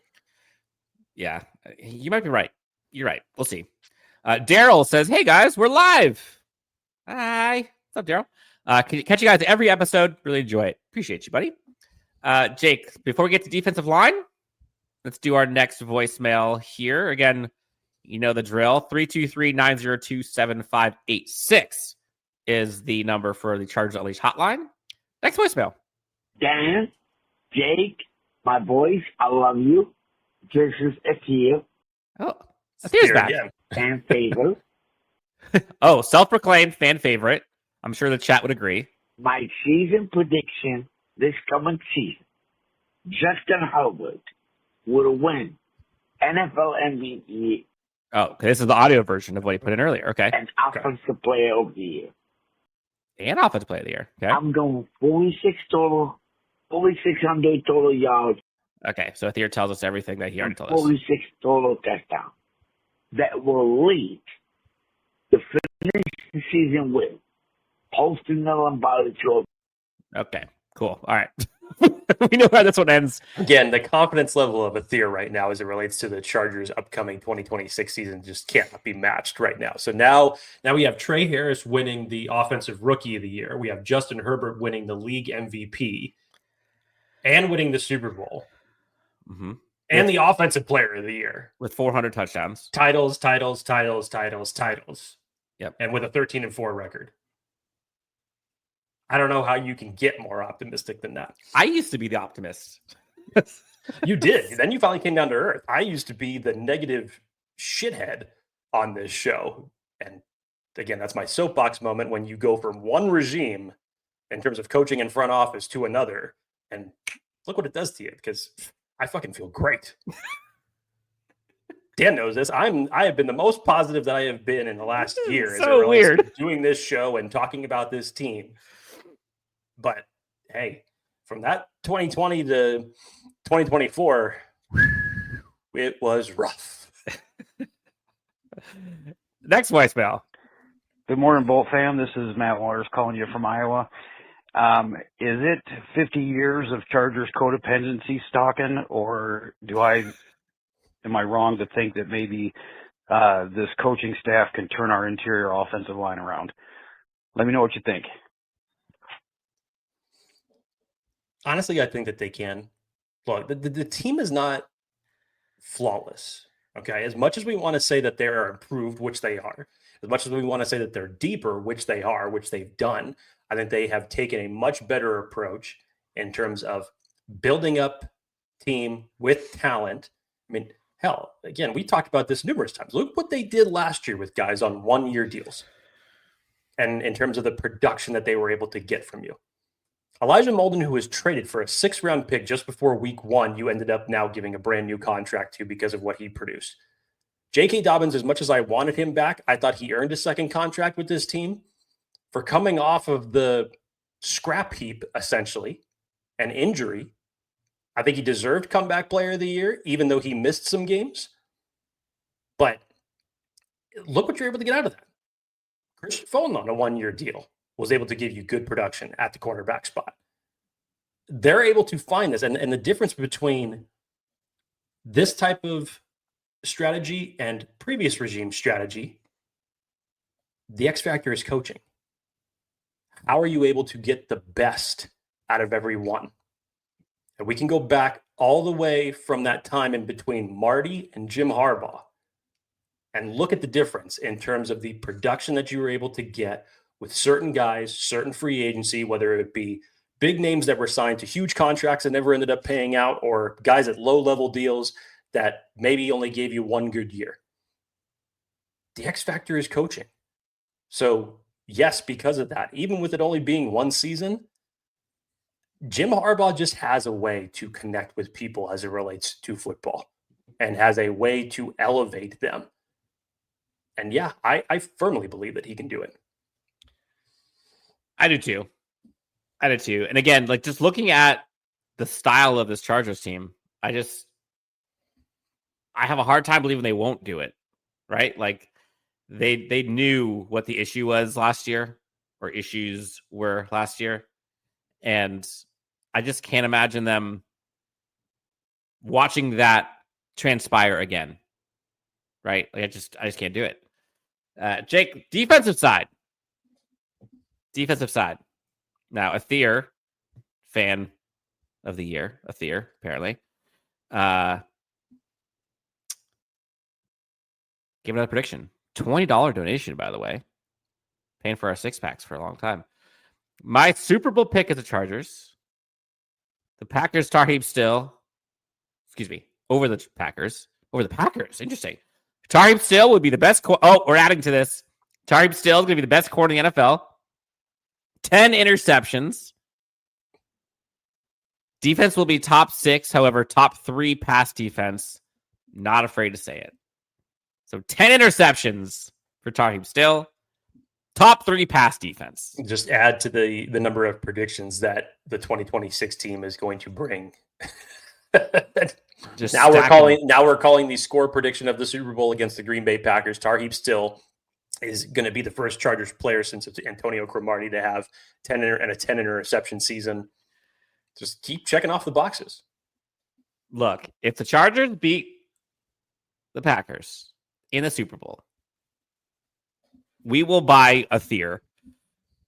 Yeah, you might be right. You're right. We'll see. Daryl says, hey, guys, we're live. Hi. What's up, Daryl? Catch you guys every episode. Really enjoy it. Appreciate you, buddy. Jake, before we get to defensive line, let's do our next voicemail here. Again, you know the drill. 323-902-7586 is the number for the Chargers Unleashed hotline. Next voicemail. Dan, Jake, my boys, I love you. This is Akil. Oh, Akil's back. Again. Fan favorite. Oh, self-proclaimed fan favorite. I'm sure the chat would agree. My season prediction this coming season, Justin Herbert will win NFL MVP Oh, okay, this is the audio version of what he put in earlier. Okay. and Offensive Player of the Year. And offensive play of the year. Okay. I'm going 4,600 total yards, Okay. So Athir tells us everything that he already and told us. 46 total touchdowns. That will lead to finish the season with hosting the Lombardi Trophy. Okay. Cool. All right. We know how this one ends. Again, the confidence level of Athir right now as it relates to the Chargers' upcoming 2026 season just cannot be matched right now. So now we have Trey Harris winning the Offensive Rookie of the Year. We have Justin Herbert winning the league MVP and winning the Super Bowl. Mm-hmm. And the Offensive Player of the Year. With 400 touchdowns. Titles. Yep. And with a 13-4 record. I don't know how you can get more optimistic than that. I used to be the optimist. You did. Then you finally came down to earth. I used to be the negative shithead on this show. And again, that's my soapbox moment when you go from one regime in terms of coaching and front office to another. And look what it does to you, because I fucking feel great. Dan knows this. I have been the most positive that I have been in the last year. As it So relates weird. to doing this show and talking about this team. But hey, from that 2020 to 2024, it was rough. Next voicemail. Good morning, Bolt fam. This is Matt Waters calling you from Iowa. Is it 50 years of Chargers codependency stalking, or am I wrong to think that maybe this coaching staff can turn our interior offensive line around? Let me know what you think. Honestly, I think that they can. Look, the team is not flawless. Okay, as much as we want to say that they are improved, which they are, as much as we want to say that they're deeper, which they are, which they've done, I think they have taken a much better approach in terms of building up team with talent. I mean, hell, again, we talked about this numerous times. Look what they did last year with guys on 1-year deals. And in terms of the production that they were able to get from you. Elijah Molden, who was traded for a 6th-round pick just before week 1, you ended up now giving a brand new contract to because of what he produced. J.K. Dobbins, as much as I wanted him back, I thought he earned a second contract with this team for coming off of the scrap heap, essentially, an injury. I think he deserved comeback player of the year, even though he missed some games. But look what you're able to get out of that. Christian Fulton on a 1-year deal was able to give you good production at the cornerback spot. They're able to find this. And the difference between this type of strategy and previous regime strategy, the X factor is coaching. How are you able to get the best out of everyone? And we can go back all the way from that time in between Marty and Jim Harbaugh and look at the difference in terms of the production that you were able to get with certain guys, certain free agency, whether it be big names that were signed to huge contracts that never ended up paying out, or guys at low-level deals that maybe only gave you 1 good year. The X factor is coaching. So, yes, because of that, even with it only being 1 season, Jim Harbaugh just has a way to connect with people as it relates to football and has a way to elevate them. And yeah, I firmly believe that he can do it. I do too. And again, like, just looking at the style of this Chargers team, I have a hard time believing they won't do it, right? Like, they knew what the issue was last year, or issues were last year. And I just can't imagine them watching that transpire again. Right? Like, I just can't do it. Jake, defensive side. Now, Athir, fan of the year, Athir, apparently. Give another prediction. $20 donation, by the way. Paying for our 6-packs for a long time. My Super Bowl pick is the Chargers. The Packers, Tarheeb still. Excuse me. Over the Packers. Interesting. Tarheeb still would be the best. We're adding to this. Tarheeb still is going to be the best corner in the NFL. 10 interceptions. Defense will be top 6. However, top 3 pass defense. Not afraid to say it. So 10 interceptions for Tarheeb still. Top 3 pass defense. Just add to the number of predictions that the 2026 team is going to bring. Now we're calling the score prediction of the Super Bowl against the Green Bay Packers. Tarheeb still is going to be the first Chargers player since Antonio Cromartie to have 10 interception season. Just keep checking off the boxes. Look, if the Chargers beat the Packers in the Super Bowl, we will buy Athir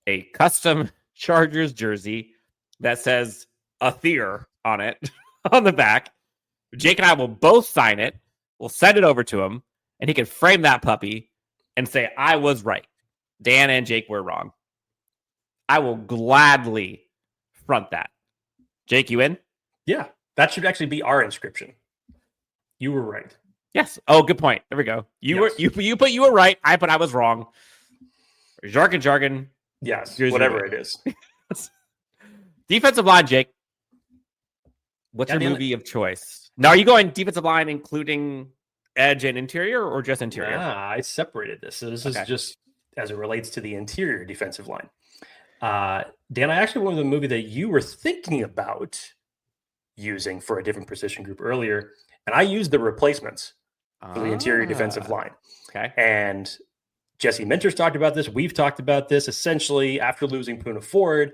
a custom Chargers jersey that says Athir on it on the back. Jake and I will both sign it. We'll send it over to him, and he can frame that puppy and say, I was right. Dan and Jake were wrong. I will gladly front that. Jake, you in? Yeah, that should actually be our inscription. You were right. Yes. Oh, good point. There we go. You were right. I was wrong. Jargon. Yes, Here's whatever it is. Defensive line, Jake. What's your movie of choice? Now, are you going defensive line including edge and interior or just interior? I separated this. So this is just as it relates to the interior defensive line. Dan, I actually went with a movie that you were thinking about using for a different position group earlier, and I used the replacements for the interior defensive line. Okay. And Jesse Minter's talked about this. We've talked about this. Essentially, after losing Poona Ford,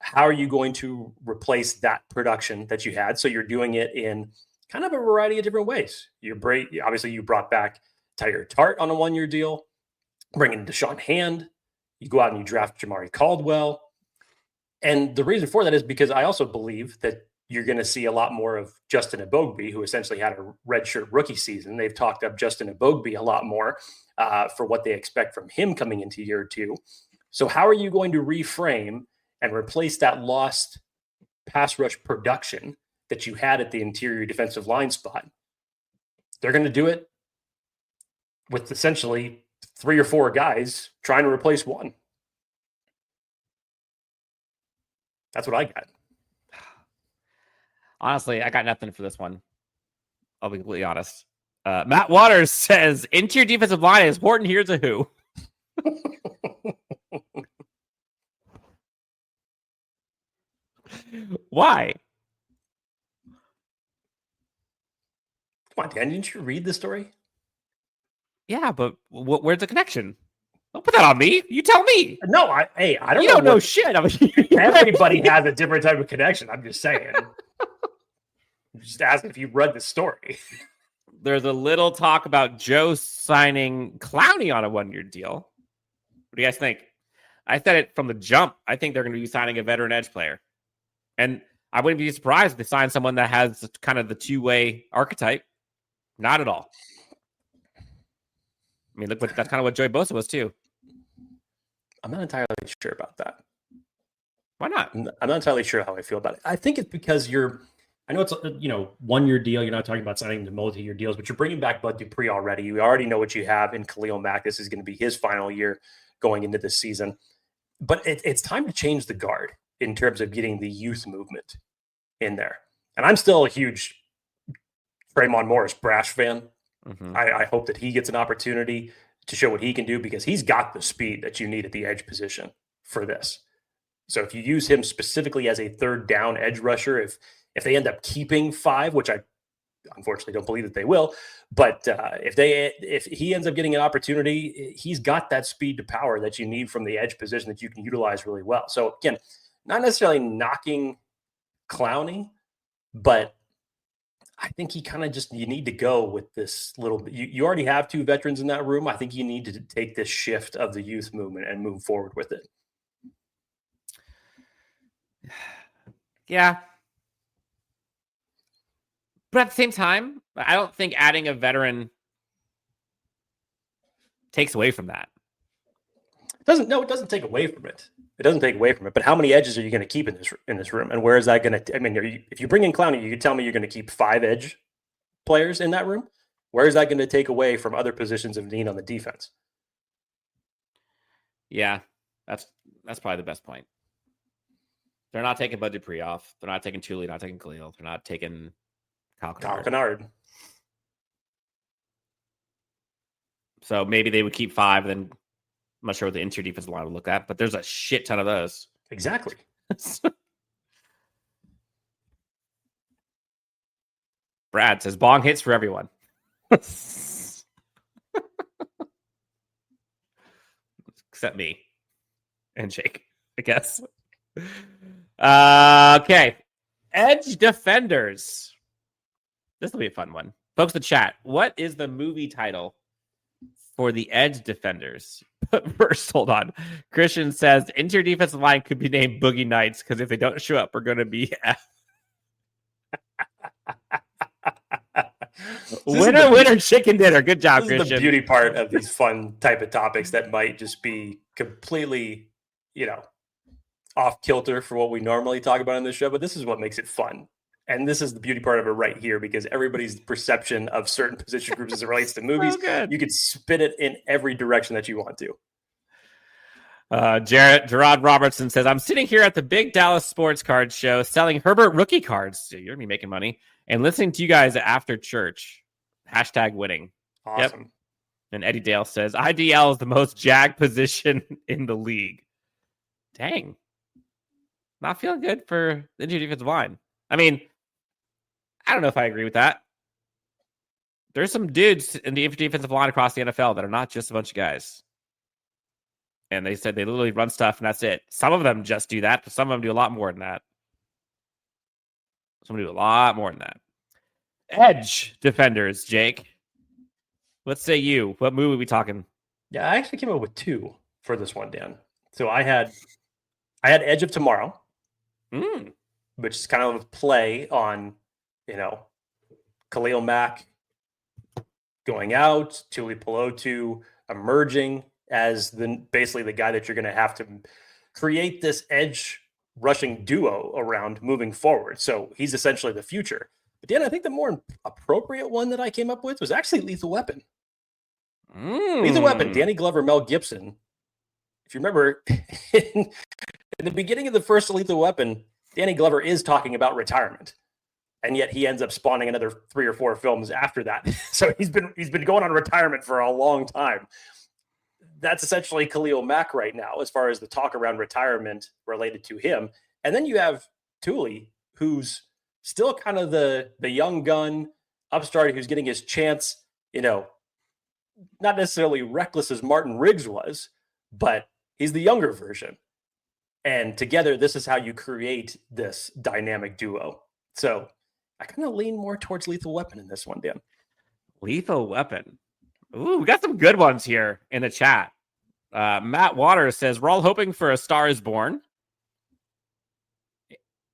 how are you going to replace that production that you had? So you're doing it in kind of a variety of different ways. Obviously, you brought back Tyler Tart on a one-year deal, bringing in Deshaun Hand. You go out and you draft Jamari Caldwell. And the reason for that is because I also believe that you're going to see a lot more of Justin Ebogbe, who essentially had a redshirt rookie season. They've talked up Justin Ebogbe a lot more for what they expect from him coming into year two. So how are you going to reframe and replace that lost pass rush production that you had at the interior defensive line spot? They're going to do it with essentially 3 or 4 guys trying to replace one. That's what I got. Honestly, I got nothing for this one. I'll be completely honest. Matt Waters says, interior defensive line is Horton Hears a Who. Why? Come on, Dan, didn't you read the story? Yeah, but where's the connection? Don't put that on me. You tell me. No, I don't know. You don't know shit. Everybody has a different type of connection. I'm just saying. I'm just asking if you read the story. There's a little talk about Joe signing Clowney on a one-year deal. What do you guys think? I said it from the jump. I think they're going to be signing a veteran edge player. And I wouldn't be surprised if they sign someone that has kind of the two-way archetype. Not at all. I mean, that's kind of what Joey Bosa was too. I'm not entirely sure about that. Why not? I'm not entirely sure how I feel about it. I think it's because I know it's 1-year deal. You're not talking about signing the multi-year deals, but you're bringing back Bud Dupree already. You already know what you have in Khalil Mack. This is going to be his final year going into this season. But it's time to change the guard in terms of getting the youth movement in there. And I'm still a huge Draymond Morris brash fan. Mm-hmm. I hope that he gets an opportunity to show what he can do because he's got the speed that you need at the edge position for this. So if you use him specifically as a third down edge rusher, if they end up keeping 5, which I unfortunately don't believe that they will, but if he ends up getting an opportunity, he's got that speed to power that you need from the edge position that you can utilize really well. So again, not necessarily knocking Clowney, but I think you need to go with this little bit. You already have 2 veterans in that room. I think you need to take this shift of the youth movement and move forward with it. Yeah. But at the same time, I don't think adding a veteran takes away from that. It doesn't take away from it. It doesn't take away from it. But how many edges are you going to keep in this room? And where is that going to? I mean, if you bring in Clowney, you can tell me you're going to keep 5 edge players in that room. Where is that going to take away from other positions of need on the defense? Yeah, that's probably the best point. They're not taking Bud Dupree off. They're not taking Tuli, not taking Khalil. They're not taking Kyle Kennard. So maybe they would keep 5, then I'm not sure what the interior defensive line would look at, but there's a shit ton of those. Exactly. Brad says bong hits for everyone. Except me and Jake, I guess. Okay. Edge defenders. This will be a fun one. Folks in the chat, what is the movie title for the edge defenders? But first, hold on. Christian says interior defensive line could be named Boogie Nights because if they don't show up, we're going to be winner, chicken dinner. Good job, Christian. This is the beauty part of these fun type of topics that might just be completely, off kilter for what we normally talk about on this show. But this is what makes it fun. And this is the beauty part of it right here, because everybody's perception of certain position groups as it relates to movies, you could spin it in every direction that you want to. Gerard Robertson says, I'm sitting here at the big Dallas sports card show selling Herbert rookie cards. So you're going to be making money. And listening to you guys after church. # winning. Awesome. Yep. And Eddie Dale says, IDL is the most jag position in the league. Dang. Not feeling good for the defensive line. I mean, I don't know if I agree with that. There's some dudes in the defensive line across the NFL that are not just a bunch of guys. And they said they literally run stuff and that's it. Some of them just do that, but some of them do a lot more than that. Some do a lot more than that. Edge defenders, Jake. What say you? What movie are we talking? Yeah, I actually came up with 2 for this one, Dan. So I had Edge of Tomorrow, which is kind of a play on, Khalil Mack going out, Tuli Tuipulotu emerging as basically the guy that you're going to have to create this edge rushing duo around moving forward. So he's essentially the future. But Dan, I think the more appropriate one that I came up with was actually Lethal Weapon. Lethal Weapon, Danny Glover, Mel Gibson. If you remember, in the beginning of the first Lethal Weapon, Danny Glover is talking about retirement. And yet he ends up spawning another 3 or 4 films after that. So he's been going on retirement for a long time. That's essentially Khalil Mack right now, as far as the talk around retirement related to him. And then you have Tuli, who's still kind of the young gun upstart who's getting his chance, not necessarily reckless as Martin Riggs was, but he's the younger version. And together, this is how you create this dynamic duo. So I kind of lean more towards Lethal Weapon in this one, Dan. Lethal Weapon. Ooh, we got some good ones here in the chat. Matt Waters says, we're all hoping for A Star is Born.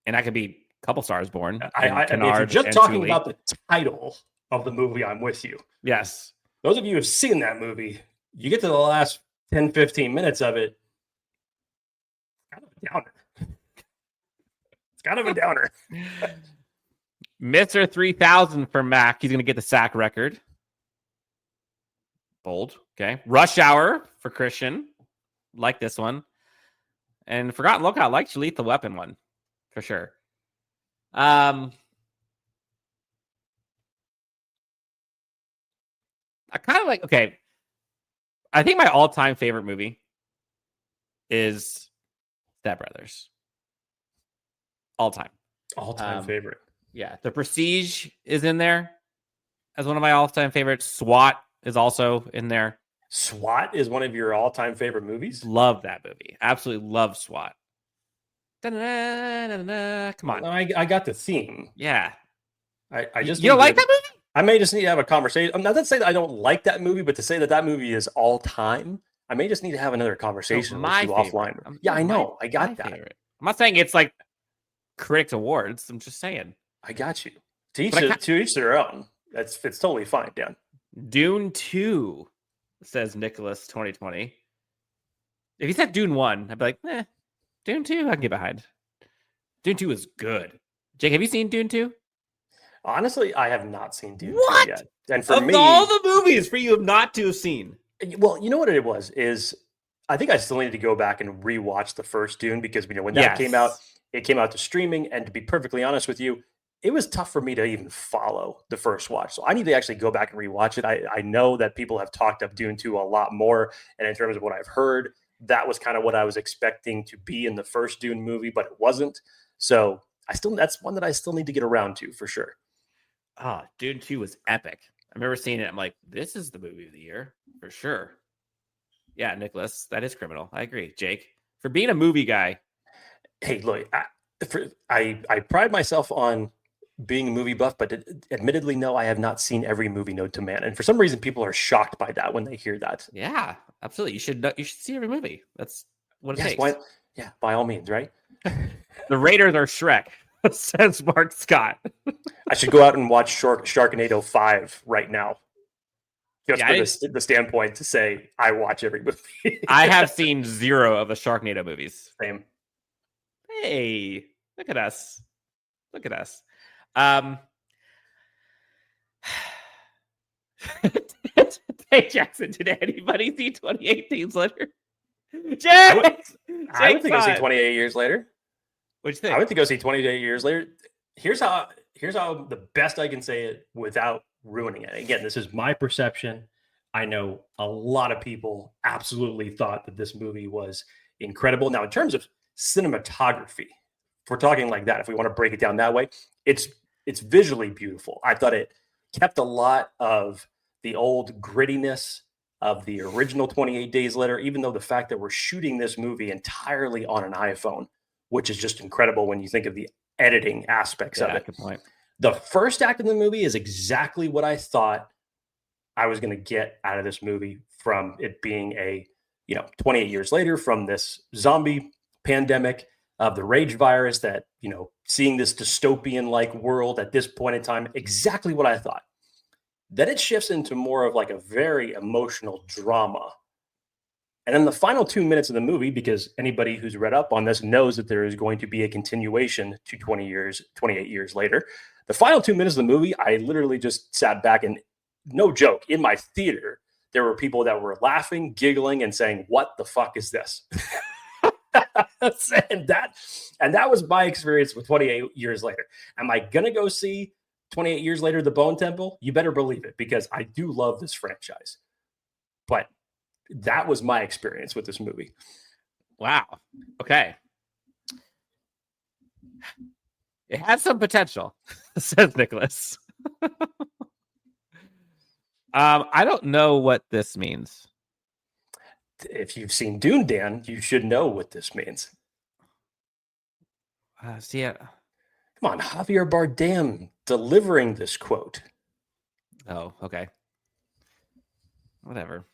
And that could be a couple Stars Born. If you're just talking about the title of the movie, I'm with you. Yes. Those of you who have seen that movie, you get to the last 10, 15 minutes of it, kind of a downer. It's kind of a downer. Mr. 3000 for Mack. He's going to get the sack record. Bold. Okay. Rush Hour for Christian. Like this one. And Forgotten Lookout. Like Lethal Weapon one. For sure. I kind of like, okay. I think my all-time favorite movie is Step Brothers. All-time Favorite. Yeah. The Prestige is in there as one of my all-time favorites. SWAT is also in there. SWAT is one of your all-time favorite movies? Love that movie. Absolutely love SWAT. Da-da-da-da-da-da. Come on. I got the theme. Yeah. I just you don't like that movie? I may just need to have a conversation. I'm not to say that I don't like that movie, but to say that movie is all time, I may just need to have another conversation with you offline. Yeah, I know. I got that. Favorite. I'm not saying it's like Critics Awards. I'm just saying. I got you. To each their own. It's totally fine, Dan. Dune 2, says Nicholas 2020. If he said Dune 1, I'd be like, Dune 2, I can get behind. Dune 2 is good. Jake, have you seen Dune 2? Honestly, I have not seen Dune 2 yet. And for of me, all the movies for you not to have seen. Well, you know what it was is I think I still needed to go back and rewatch the first Dune because when that came out, it came out to streaming. And to be perfectly honest with you, it was tough for me to even follow the first watch. So I need to actually go back and rewatch it. I know that people have talked up Dune 2 a lot more. And in terms of what I've heard, that was kind of what I was expecting to be in the first Dune movie, but it wasn't. So that's one that I still need to get around to for sure. Dune 2 was epic. I remember seeing it. I'm like, this is the movie of the year for sure. Yeah, Nicholas, that is criminal. I agree. Jake, for being a movie guy. Hey, look, I pride myself on being a movie buff, but admittedly, no, I have not seen every movie known to man. And for some reason, people are shocked by that when they hear that. Yeah, absolutely. You should see every movie. That's what it takes. By all means, right? The Raiders are Shrek, says Mark Scott. I should go out and watch Sharknado 5 right now. Just for the standpoint to say I watch every movie. I have seen 0 of the Sharknado movies. Same. Hey, look at us. Look at us. Hey, Jackson, did anybody see 2018's letter? I would think I'll see 28 years later. What'd you think? I would think I'll see 28 years later. Here's how the best I can say it without ruining it. Again, this is my perception. I know a lot of people absolutely thought that this movie was incredible. Now, in terms of cinematography, if we're talking like that, if we want to break it down that way, it's visually beautiful. I thought it kept a lot of the old grittiness of the original 28 Days Later, even though the fact that we're shooting this movie entirely on an iPhone, which is just incredible when you think of the editing aspects of it. Good point. The first act of the movie is exactly what I thought I was going to get out of this movie, from it being 28 years later, from this zombie pandemic of the rage virus, that, seeing this dystopian like world at this point in time, exactly what I thought. Then it shifts into more of like a very emotional drama. And then the final 2 minutes of the movie, because anybody who's read up on this knows that there is going to be a continuation to 28 years later. The final 2 minutes of the movie, I literally just sat back and, no joke, in my theater, there were people that were laughing, giggling, and saying, "What the fuck is this?" and that was my experience with 28 years later. Am I going to go see 28 years later, The Bone Temple? You better believe it, because I do love this franchise. But that was my experience with this movie. Wow. Okay. It has some potential, says Nicholas. I don't know what this means. If you've seen Dune, Dan, you should know what this means. Come on, Javier Bardem delivering this quote. Oh, okay. Whatever.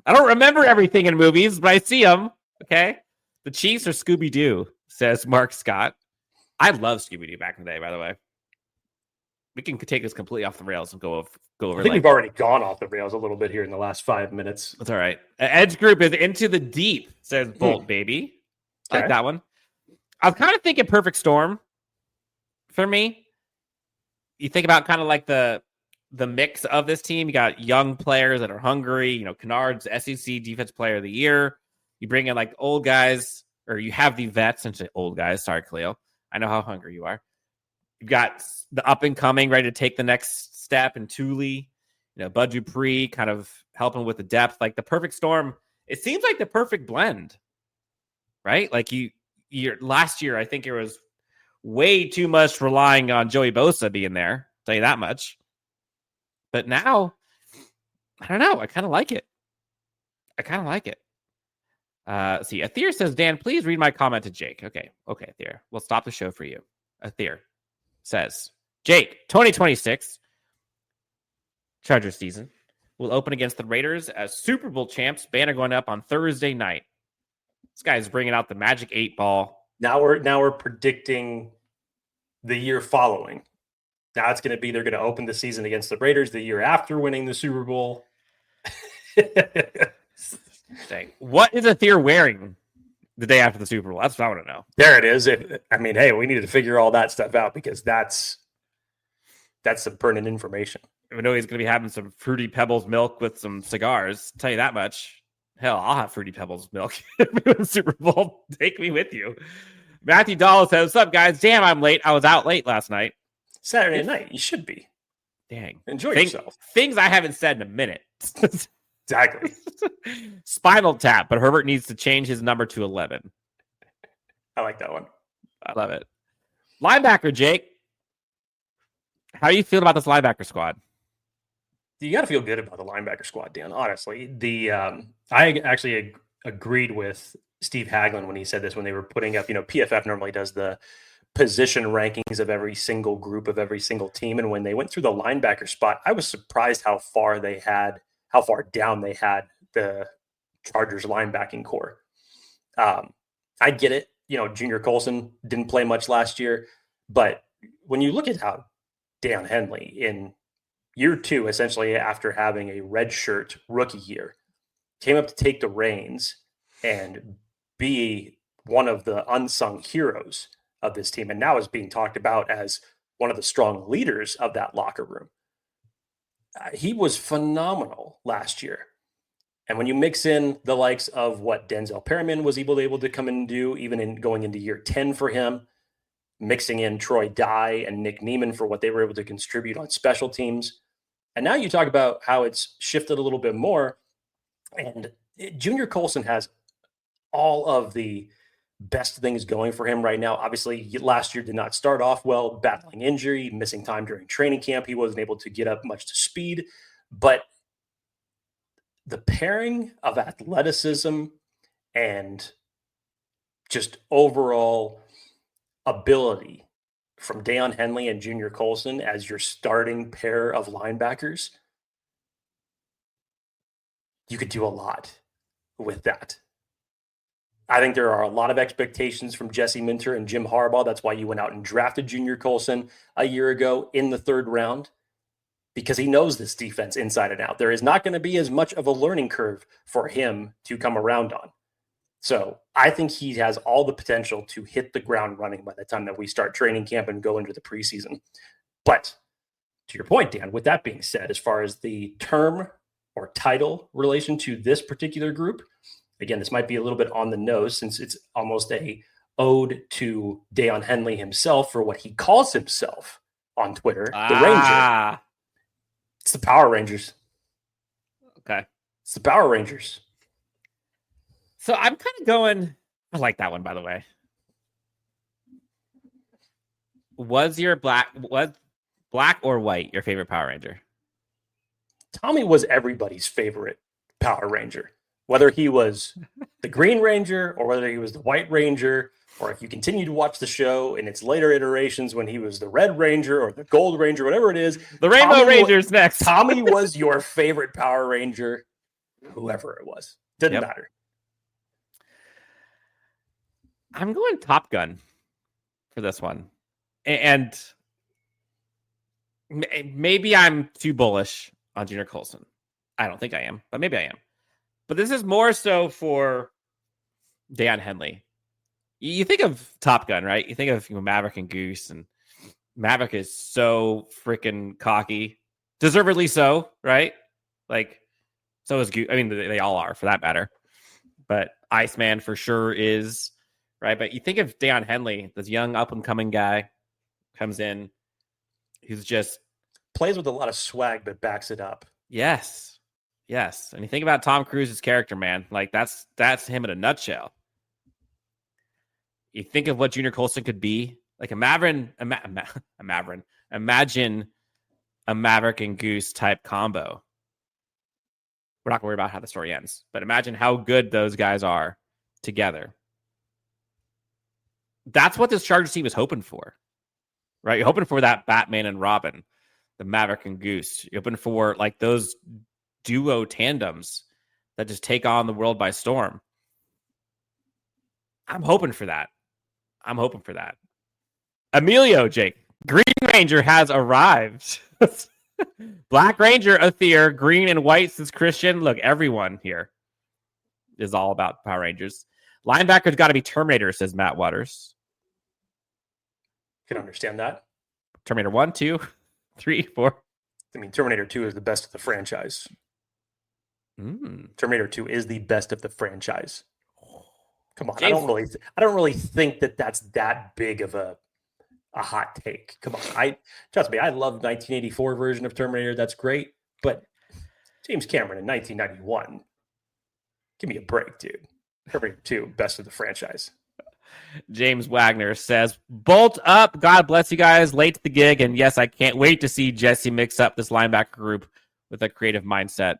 I don't remember everything in movies, but I see them. Okay. The Chiefs are Scooby-Doo, says Mark Scott. I love Scooby-Doo back in the day, by the way. We can take this completely off the rails and go over. I think we've already gone off the rails a little bit here in the last 5 minutes. That's all right. Edge Group is Into the Deep, says Bolt Baby. I like that one. I was kind of thinking Perfect Storm for me. You think about kind of like the mix of this team. You got young players that are hungry. Kennard's SEC Defense Player of the Year. You bring in like old guys, or you have the vets, and say old guys. Sorry, Khalil. I know how hungry you are. You've got the up and coming, ready to take the next step, and Tuli, Bud Dupree kind of helping with the depth. Like the perfect storm, it seems like the perfect blend, right? Like last year, I think it was way too much relying on Joey Bosa being there. I'll tell you that much. But now, I don't know. I kind of like it. See, Athir says, Dan, please read my comment to Jake. Okay, Athir. We'll stop the show for you. Athir says, Jake, 2026 Chargers season will open against the Raiders as Super Bowl champs. Banner going up on Thursday night. This guy's bringing out the magic 8 ball. Now we're predicting the year following. Now it's going to be, they're going to open the season against the Raiders the year after winning the Super Bowl. What is Athir wearing the day after the Super Bowl? That's what I want to know. There it is. Hey, we needed to figure all that stuff out, because that's some pertinent information. I know he's going to be having some Fruity Pebbles milk with some cigars. I'll tell you that much. Hell, I'll have Fruity Pebbles milk in the Super Bowl. Take me with you. Matthew Dahl says, what's up, guys? Damn, I'm late. I was out late last night. Saturday night. You should be. Dang. Enjoy yourself. Things I haven't said in a minute. Exactly. Spinal Tap, but Herbert needs to change his number to 11. I like that one. I love it. Linebacker, Jake. How do you feel about this linebacker squad? You got to feel good about the linebacker squad, Dan. Honestly, I actually agreed with Steve Haglund when he said this, when they were putting up, PFF normally does the position rankings of every single group of every single team. And when they went through the linebacker spot, I was surprised how far down they had the Chargers linebacking core. I get it. Junior Colson didn't play much last year, but when you look at how Daiyan Henley in year 2, essentially after having a redshirt rookie year, came up to take the reins and be one of the unsung heroes of this team, and now is being talked about as one of the strong leaders of that locker room. He was phenomenal last year. And when you mix in the likes of what Denzel Perryman was able to come in and do, even in going into year 10 for him, mixing in Troy Dye and Nick Neiman for what they were able to contribute on special teams. And now you talk about how it's shifted a little bit more. And Junior Colson has all of the best things going for him right now. Obviously, last year did not start off well, battling injury, missing time during training camp. He wasn't able to get up much to speed. But the pairing of athleticism and just overall ability from Daiyan Henley and Junior Colson as your starting pair of linebackers, you could do a lot with that. I think there are a lot of expectations from Jesse Minter and Jim Harbaugh. That's why you went out and drafted Junior Colson a year ago in the 3rd round, because he knows this defense inside and out. There is not going to be as much of a learning curve for him to come around on. So I think he has all the potential to hit the ground running by the time that we start training camp and go into the preseason. But to your point, Dan, with that being said, as far as the term or title relation to this particular group, again, this might be a little bit on the nose since it's almost a ode to Daiyan Henley himself for what he calls himself on Twitter, the Ranger. It's the Power Rangers. Okay. It's the Power Rangers. So I'm kind of going, I like that one, by the way. Was black or white your favorite Power Ranger? Tommy was everybody's favorite Power Ranger, whether he was the Green Ranger or whether he was the White Ranger, or if you continue to watch the show in its later iterations when he was the Red Ranger or the Gold Ranger, whatever it is. The Rainbow Ranger's next. Tommy was your favorite Power Ranger, whoever it was. Didn't matter. I'm going Top Gun for this one. And maybe I'm too bullish on Junior Colson. I don't think I am, but maybe I am. But this is more so for Daiyan Henley. You think of Top Gun, right? You think of Maverick and Goose, and Maverick is so freaking cocky. Deservedly so, right? Like, so is Goose. I mean, they all are, for that matter. But Iceman for sure is, right? But you think of Daiyan Henley, this young up-and-coming guy, comes in, who's just... plays with a lot of swag, but backs it up. Yes. And you think about Tom Cruise's character, man. Like, that's him in a nutshell. You think of what Junior Colson could be. Like imagine a Maverick and Goose type combo. We're not going to worry about how the story ends, but imagine how good those guys are together. That's what this Chargers team is hoping for, right? You're hoping for that Batman and Robin, the Maverick and Goose. You're hoping for like those duo tandems that just take on the world by storm. I'm hoping for that. Emilio, Jake, Green Ranger has arrived. Black Ranger, Aether, green and white since Christian. Look, everyone here is all about Power Rangers. Linebacker's got to be Terminator, says Matt Waters. Can understand that. Terminator 1, 2, 3, 4. I mean, Terminator 2 is the best of the franchise. Terminator 2 is the best of the franchise. Come on, James, I don't really think that that's that big of a hot take. Come on, trust me, I love 1984 version of Terminator. That's great, but James Cameron in 1991, give me a break, dude. Terminator 2, best of the franchise. James Wagner says, "Bolt up! God bless you guys. Late to the gig, and yes, I can't wait to see Jesse mix up this linebacker group with a creative mindset."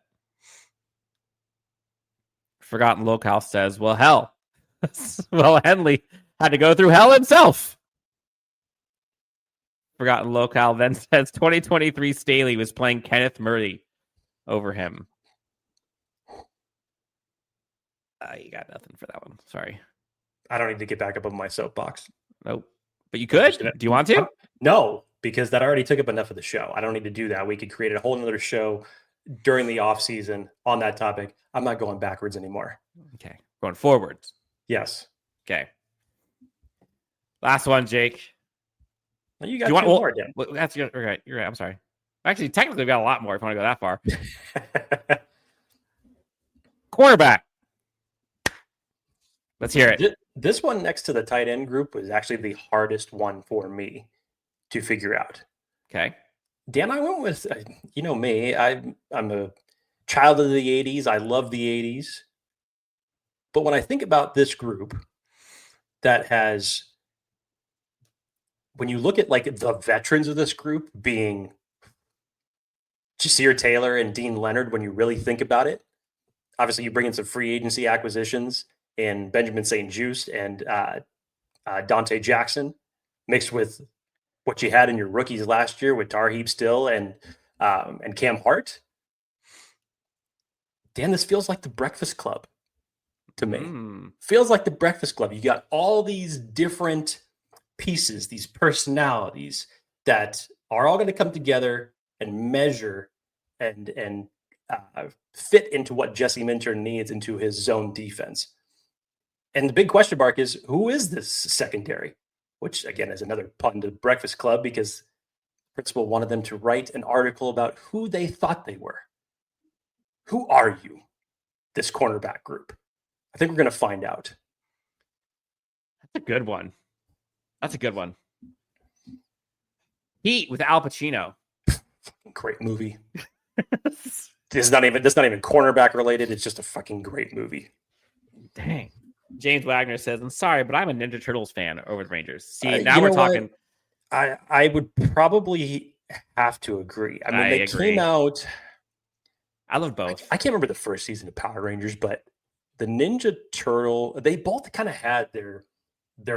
Forgotten Locale says, "Well, hell." Well, Henley had to go through hell himself. Forgotten Locale then says 2023 Staley was playing Kenneth Murray over him. You got nothing for that one. Sorry. I don't need to get back up on my soapbox. Nope. But you could. Do you want to? No, because that already took up enough of the show. I don't need to do that. We could create a whole other show during the off season on that topic. I'm not going backwards anymore. Okay. Going forwards. Yes. Okay. Last one, Jake. Well, you got Do you want two well, more, Dan. well, that's you're right. You're right. I'm sorry. Actually, technically, we got a lot more if you want to go that far. Cornerback. Let's hear it. This one next to the tight end group was actually the hardest one for me to figure out. Okay. Dan, I went with, you know me, I'm a child of the 80s. I love the 80s. But when I think about this group that has, when you look at like the veterans of this group being Jasir Taylor and Dean Leonard, when you really think about it, obviously you bring in some free agency acquisitions in Benjamin St. Juste and Dante Jackson, mixed with what you had in your rookies last year with Tarheeb Still and Cam Hart. Dan, this feels like the Breakfast Club to me. Feels like the Breakfast Club. You got all these different pieces, these personalities that are all going to come together and measure and fit into what Jesse Minter needs into his zone defense. And the big question mark is, who is this secondary? Which, again, is another pun to Breakfast Club because the principal wanted them to write an article about who they thought they were. Who are you, this cornerback group? I think we're going to find out. That's a good one. That's a good one. Heat with Al Pacino. Great movie. This is not even cornerback related. It's just a fucking great movie. Dang. James Wagner says, I'm sorry, but I'm a Ninja Turtles fan over the Rangers. See, now we're talking. I would probably have to agree. I mean, they came out. I love both. I can't remember the first season of Power Rangers, but the Ninja Turtle, they both kind of had their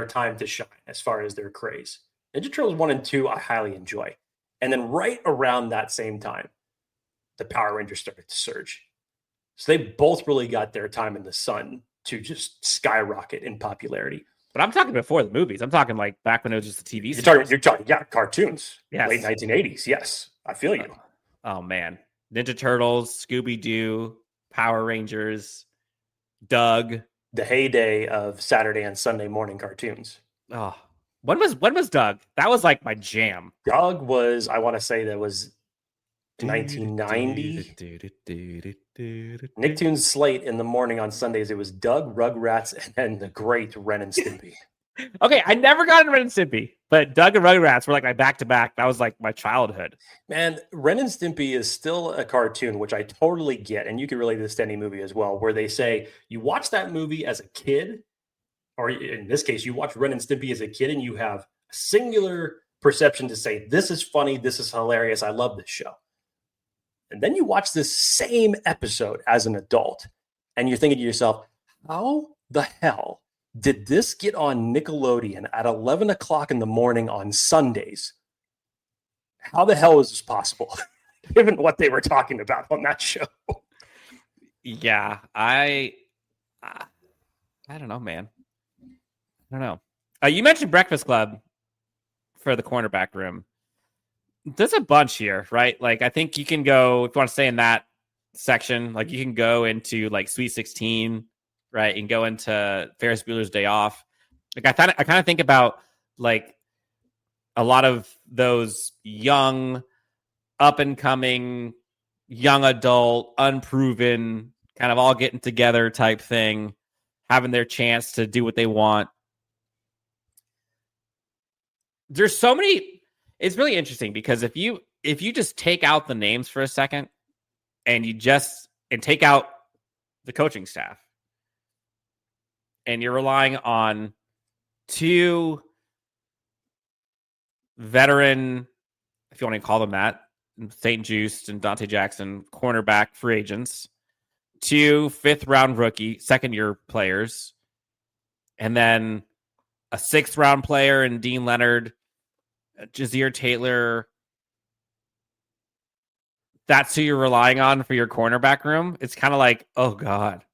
time to shine as far as their craze. Ninja Turtles 1 and 2, I highly enjoy. And then right around that same time, the Power Rangers started to surge. So they both really got their time in the sun to just skyrocket in popularity. But I'm talking before the movies. I'm talking like back when it was just the TV. You're talking, cartoons. Yes. Late 1980s. Yes, I feel you. Oh man, Ninja Turtles, Scooby Doo, Power Rangers, Doug. The heyday of Saturday and Sunday morning cartoons. Oh, when was Doug? That was like my jam. Doug was, I want to say that was 1990. Nicktoons slate in the morning on Sundays. It was Doug, Rugrats, and then the great Ren and Stimpy. Okay, I never got into Ren and Stimpy, but Doug and Rugrats were like my back-to-back. That was like my childhood. Man, Ren and Stimpy is still a cartoon, which I totally get, and you can relate this to any movie as well, where they say you watch that movie as a kid, or in this case, you watch Ren and Stimpy as a kid, and you have a singular perception to say, this is funny, this is hilarious, I love this show. And then you watch this same episode as an adult, and you're thinking to yourself, how the hell did this get on Nickelodeon at 11 o'clock in the morning on Sundays? How the hell is this possible, given what they were talking about on that show? Yeah, I don't know, man. I don't know. You mentioned Breakfast Club for the cornerback room. There's a bunch here, right? Like, I think you can go, if you want to stay in that section, like you can go into like Sweet 16, right? And go into Ferris Bueller's Day Off. Like I kind of think about like a lot of those young, up and coming, young adult, unproven, kind of all getting together type thing, having their chance to do what they want. There's so many. It's really interesting because if you just take out the names for a second and take out the coaching staff and you're relying on two veteran, if you want to call them that, St. Juste and Dante Jackson, cornerback free agents, two fifth-round rookie, second-year players, and then a sixth-round player in Dean Leonard, Jasir Taylor. That's who you're relying on for your cornerback room. It's kind of like, oh God.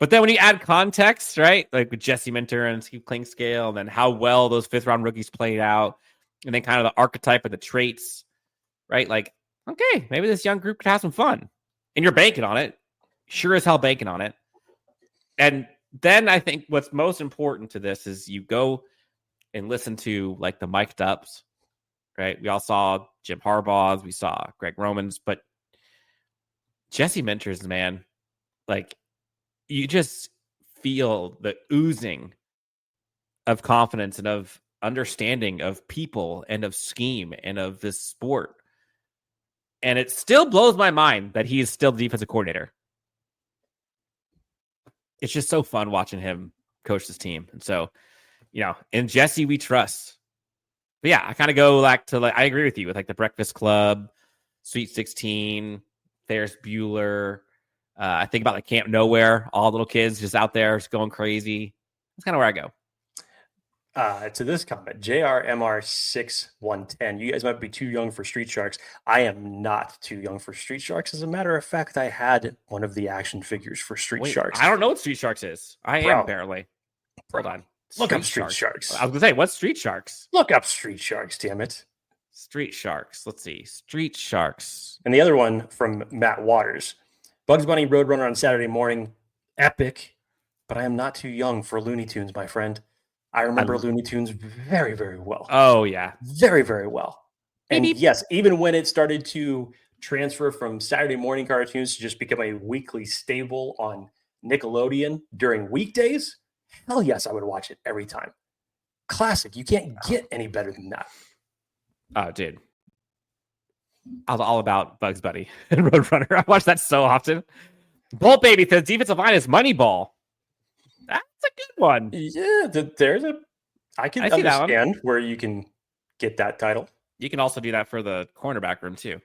But then when you add context, right? Like with Jesse Minter and Steve Klingscale, and then how well those fifth round rookies played out, and then kind of the archetype of the traits, right? Like, okay, maybe this young group could have some fun. And you're banking on it. Sure as hell banking on it. And then I think what's most important to this is you go and listen to like the mic'd ups, right? We all saw Jim Harbaugh's, we saw Greg Roman's, but Jesse Minter's, man, like you just feel the oozing of confidence and of understanding of people and of scheme and of this sport. And it still blows my mind that he is still the defensive coordinator. It's just so fun watching him coach this team. And so, in Jesse, we trust. But yeah, I kind of go back to I agree with you with like the Breakfast Club, Sweet 16, Ferris Bueller. I think about like Camp Nowhere, all the little kids just out there just going crazy. That's kind of where I go. To this comment, JRMR6110, you guys might be too young for Street Sharks. I am not too young for Street Sharks. As a matter of fact, I had one of the action figures for Street Sharks. I don't know what Street Sharks is. I am barely. Hold on. Look up Street Sharks. I was going to say, what's Street Sharks? Look up Street Sharks, damn it. Street Sharks. Let's see. Street Sharks. And the other one from Matt Waters. Bugs Bunny Roadrunner on Saturday morning. Epic. But I am not too young for Looney Tunes, my friend. I remember Looney Tunes very, very well. Oh, yeah. Very, very well. And yes, even when it started to transfer from Saturday morning cartoons to just become a weekly staple on Nickelodeon during weekdays, hell yes, I would watch it every time. Classic. You can't get any better than that. Oh, dude. I was all about Bugs Bunny and Roadrunner. I watch that so often. Bolt Baby says defensive line is Moneyball. That's a good one. Yeah, I can understand where you can get that title. You can also do that for the cornerback room too.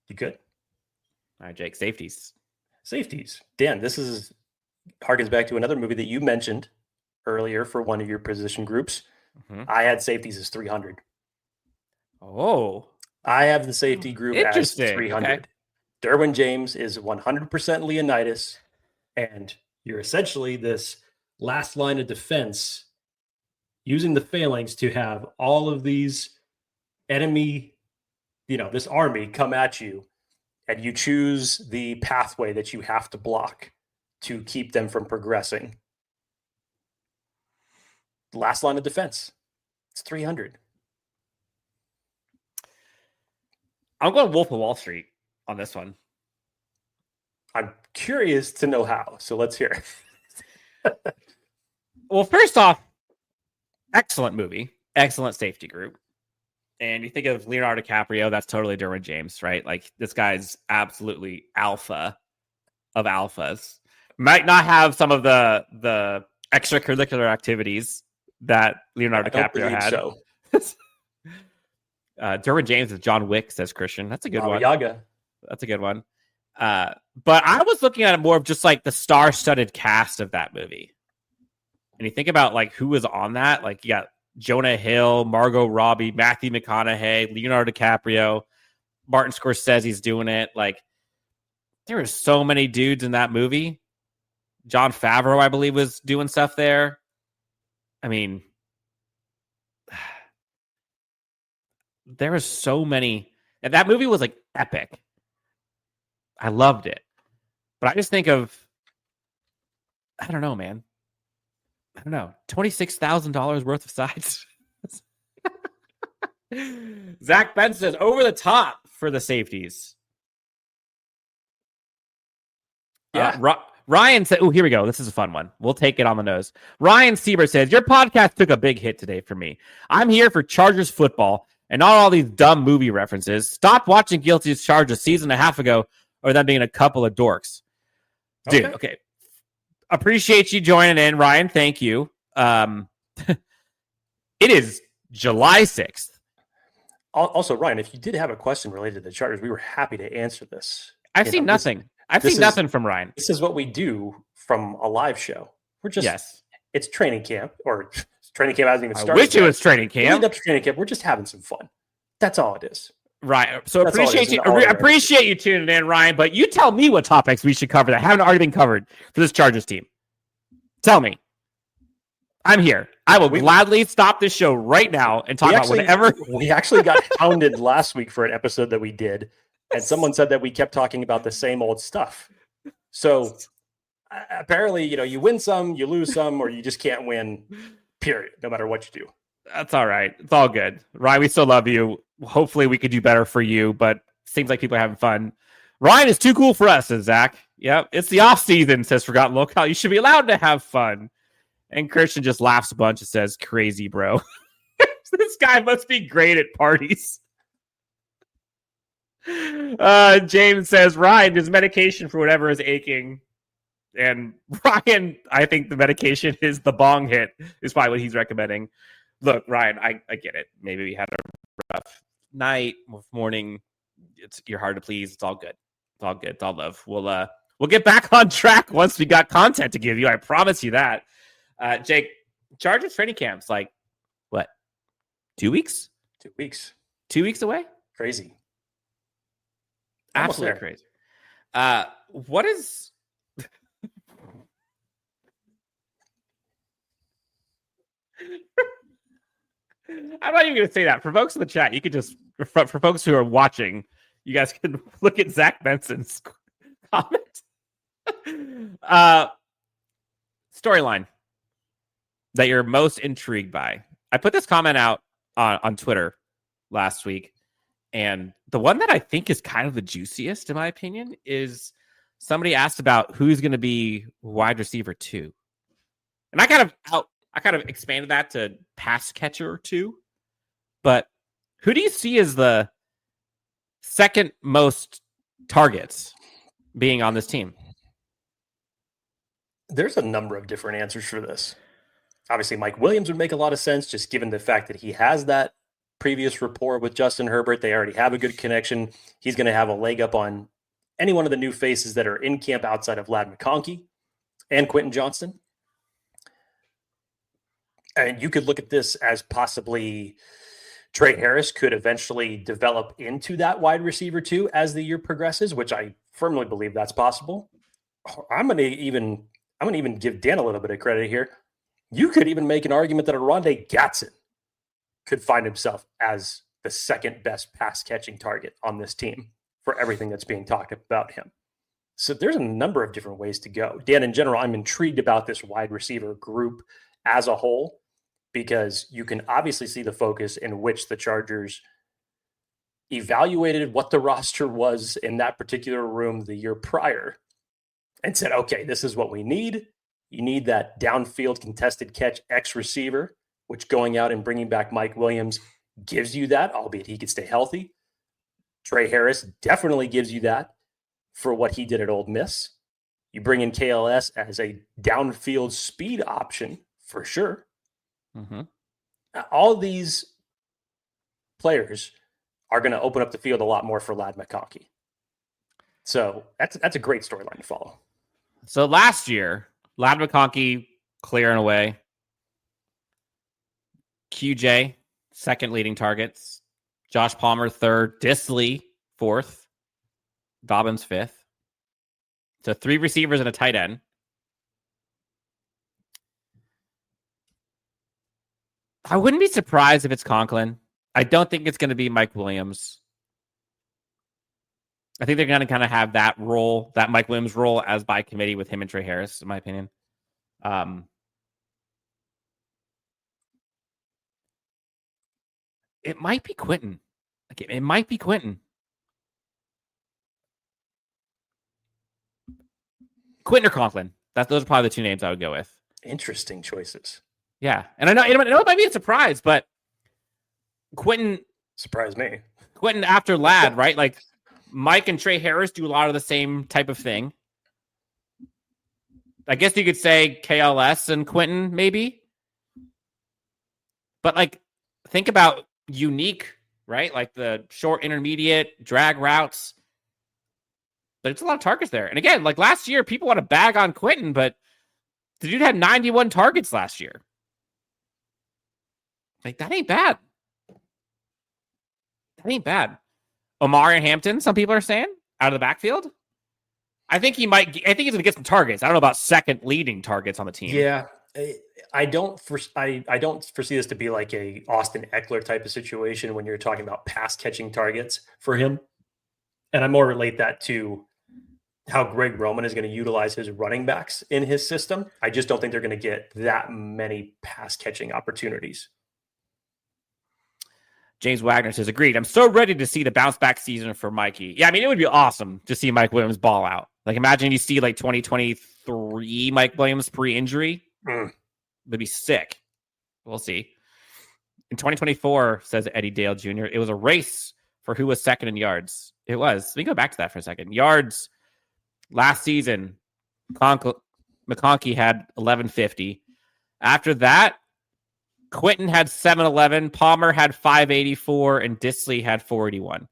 You could. All right, Jake, safeties. Dan, this harkens back to another movie that you mentioned earlier for one of your position groups. Mm-hmm. I had safeties as 300. Oh. I have the safety group as 300. Okay. Derwin James is 100% Leonidas, and you're essentially this last line of defense using the phalanx to have all of these enemy, this army come at you, and you choose the pathway that you have to block to keep them from progressing. Last line of defense. It's 300. I'm going Wolf of Wall Street on this one. I'm curious to know how, so let's hear it. Well, first off, excellent movie, excellent safety group. And you think of Leonardo DiCaprio, that's totally Derwin James, right? Like, this guy's absolutely alpha of alphas. Might not have some of the extracurricular activities that Leonardo DiCaprio had. So. Derwin James is John Wick, says Christian. That's a good one. Yaga. That's a good one. But I was looking at it more of just like the star-studded cast of that movie. And you think about like who was on that. Like, you got Jonah Hill, Margot Robbie, Matthew McConaughey, Leonardo DiCaprio, Martin Scorsese's doing it. Like, there were so many dudes in that movie. Jon Favreau, I believe, was doing stuff there. I mean, there was so many. And that movie was like epic. I loved it. But I just think of, I don't know, man. I don't know. $26,000 worth of sides. Zach Ben says over the top for the safeties. Yeah. Ryan said, oh, here we go. This is a fun one. We'll take it on the nose. Ryan Sieber says, your podcast took a big hit today for me. I'm here for Chargers football and not all these dumb movie references. Stop watching Guilty as Charged a season and a half ago, or them being a couple of dorks. Dude, okay. Appreciate you joining in, Ryan. Thank you. It is July 6th. Also, Ryan, if you did have a question related to the Chargers, we were happy to answer this. I've seen nothing. I've seen nothing from Ryan. This is what we do from a live show. We're just, it's training camp, or training camp hasn't even started. I wish it was training camp. Lead up to training camp. We're just having some fun. That's all it is. Right. So appreciate you tuning in, Ryan. But you tell me what topics we should cover that haven't already been covered for this Chargers team. Tell me. I'm here. I will gladly stop this show right now and talk about whatever. We actually got hounded last week for an episode that we did, and someone said that we kept talking about the same old stuff. So apparently, you win some, you lose some, or you just can't win, period, no matter what you do. That's all right. It's all good. Ryan, we still love you. Hopefully we could do better for you, but seems like people are having fun. Ryan is too cool for us, says Zach. Yep, it's the off season, says Forgotten Locale. You should be allowed to have fun. And Christian just laughs a bunch and says, crazy, bro. This guy must be great at parties. James says, Ryan, there's medication for whatever is aching. And Ryan, I think the medication is the bong hit, is probably what he's recommending. Look, Ryan, I get it. Maybe we had a rough night, morning. You're hard to please. It's all good. It's all good. It's all love. We'll get back on track once we got content to give you. I promise you that. Jake, Chargers training camps, like, what? 2 weeks? 2 weeks. 2 weeks away? Crazy. Absolutely crazy. What is... I'm not even going to say that. For folks in the chat, you could just... For folks who are watching, you guys can look at Zach Benson's comment. Storyline that you're most intrigued by. I put this comment out on Twitter last week, and the one that I think is kind of the juiciest, in my opinion, is somebody asked about who's going to be wide receiver 2, and I kind of expanded that to pass catcher 2. But who do you see as the second most targets being on this team? There's a number of different answers for this. Obviously, Mike Williams would make a lot of sense, just given the fact that he has that previous rapport with Justin Herbert. They already have a good connection. He's going to have a leg up on any one of the new faces that are in camp outside of Ladd McConkey and Quentin Johnston. And you could look at this as possibly Trey Harris could eventually develop into that wide receiver 2 as the year progresses, which I firmly believe that's possible. I'm going to even give Dan a little bit of credit here. You could even make an argument that Arondé Gatson could find himself as the second best pass catching target on this team for everything that's being talked about him. So there's a number of different ways to go. Dan, in general, I'm intrigued about this wide receiver group as a whole, because you can obviously see the focus in which the Chargers evaluated what the roster was in that particular room the year prior and said, okay, this is what we need. You need that downfield contested catch X receiver, which going out and bringing back Mike Williams gives you that, albeit he could stay healthy. Trey Harris definitely gives you that for what he did at Ole Miss. You bring in KLS as a downfield speed option for sure. Mm-hmm. All these players are going to open up the field a lot more for Ladd McConkey. So that's a great storyline to follow. So last year, Ladd McConkey clearing away. QJ, second leading targets. Josh Palmer, third. Disley, fourth. Dobbins, fifth. So 3 receivers and a tight end. I wouldn't be surprised if it's Conklin. I don't think it's going to be Mike Williams. I think they're going to kind of have that role, that Mike Williams role, as by committee with him and Trey Harris, in my opinion. It might be Quentin. It might be Quentin. Quentin or Conklin. Those are probably the 2 names I would go with. Interesting choices. Yeah. And I know it might be a surprise, but Quentin... Surprised me. Quentin after Ladd, right? Like, Mike and Trey Harris do a lot of the same type of thing. I guess you could say KLS and Quentin, maybe. But, like, think about unique, right? Like the short, intermediate, drag routes. But it's a lot of targets there. And again, like last year, people want to bag on Quentin, but the dude had 91 targets last year. Like, that ain't bad. That ain't bad. Omari Hampton, some people are saying, out of the backfield. I think he's going to get some targets. I don't know about second leading targets on the team. Yeah. I don't foresee this to be like a Austin Eckler type of situation when you're talking about pass catching targets for him. And I more relate that to how Greg Roman is going to utilize his running backs in his system. I just don't think they're going to get that many pass catching opportunities. James Wagner says, agreed. I'm so ready to see the bounce back season for Mikey. Yeah, I mean, it would be awesome to see Mike Williams ball out. Like, imagine you see like 2023 Mike Williams pre-injury. It'd be sick. We'll see. In 2024, says Eddie Dale Jr., it was a race for who was second in yards. It was. We can go back to that for a second. Yards last season, McConkey had 1150. After that, Quentin had 711, Palmer had 584, and Disley had 481.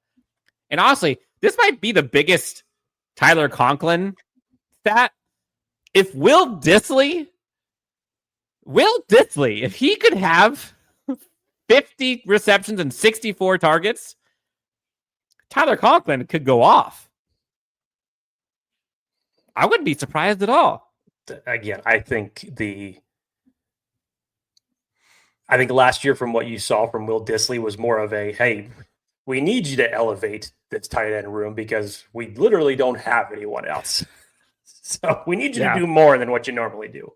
And honestly, this might be the biggest Tyler Conklin stat. If Will Disley, if he could have 50 receptions and 64 targets, Tyler Conklin could go off. I wouldn't be surprised at all. Again, I think last year from what you saw from Will Disley was more of a, hey, we need you to elevate this tight end room because we literally don't have anyone else. So we need you to do more than what you normally do.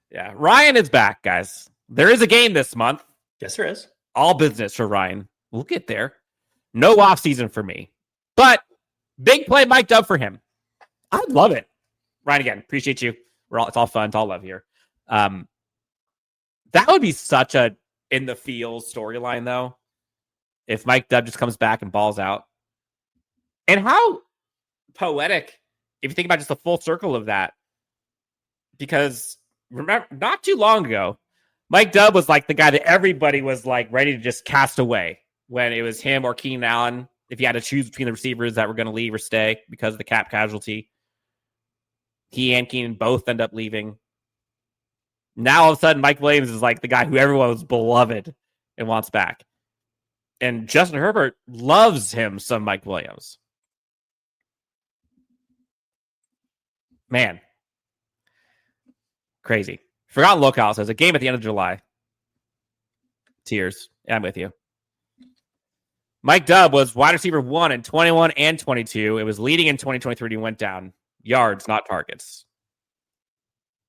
Yeah. Ryan is back, guys. There is a game this month. Yes, there is. All business for Ryan. We'll get there. No off season for me. But big play mic'd up for him. I love it. Ryan, again, appreciate you. It's all fun. It's all love here. That would be such a in the field storyline, though, if Mike Dub just comes back and balls out. And how poetic, if you think about just the full circle of that. Because remember, not too long ago, Mike Dub was like the guy that everybody was like ready to just cast away when it was him or Keenan Allen. If you had to choose between the receivers that were going to leave or stay because of the cap casualty, he and Keenan both end up leaving. Now, all of a sudden, Mike Williams is like the guy who everyone was beloved and wants back. And Justin Herbert loves him some Mike Williams. Man. Crazy. Forgotten Locale says, a game at the end of July. Tears. Yeah, I'm with you. Mike Dub was wide receiver 1 in 21 and 22. It was leading in 2023 and he went down. Yards, not targets.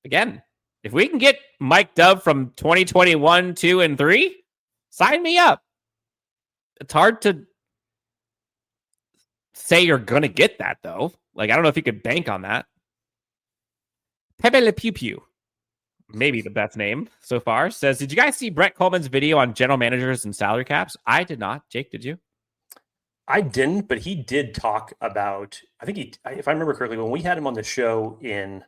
Again, if we can get Mike Dub from 2021, 2, and 3, sign me up. It's hard to say you're going to get that, though. Like, I don't know if you could bank on that. Pepe Le Pew Pew, maybe the best name so far, says, did you guys see Brett Coleman's video on general managers and salary caps? I did not. Jake, did you? I didn't, but he did talk about, if I remember correctly, when we had him on the show in,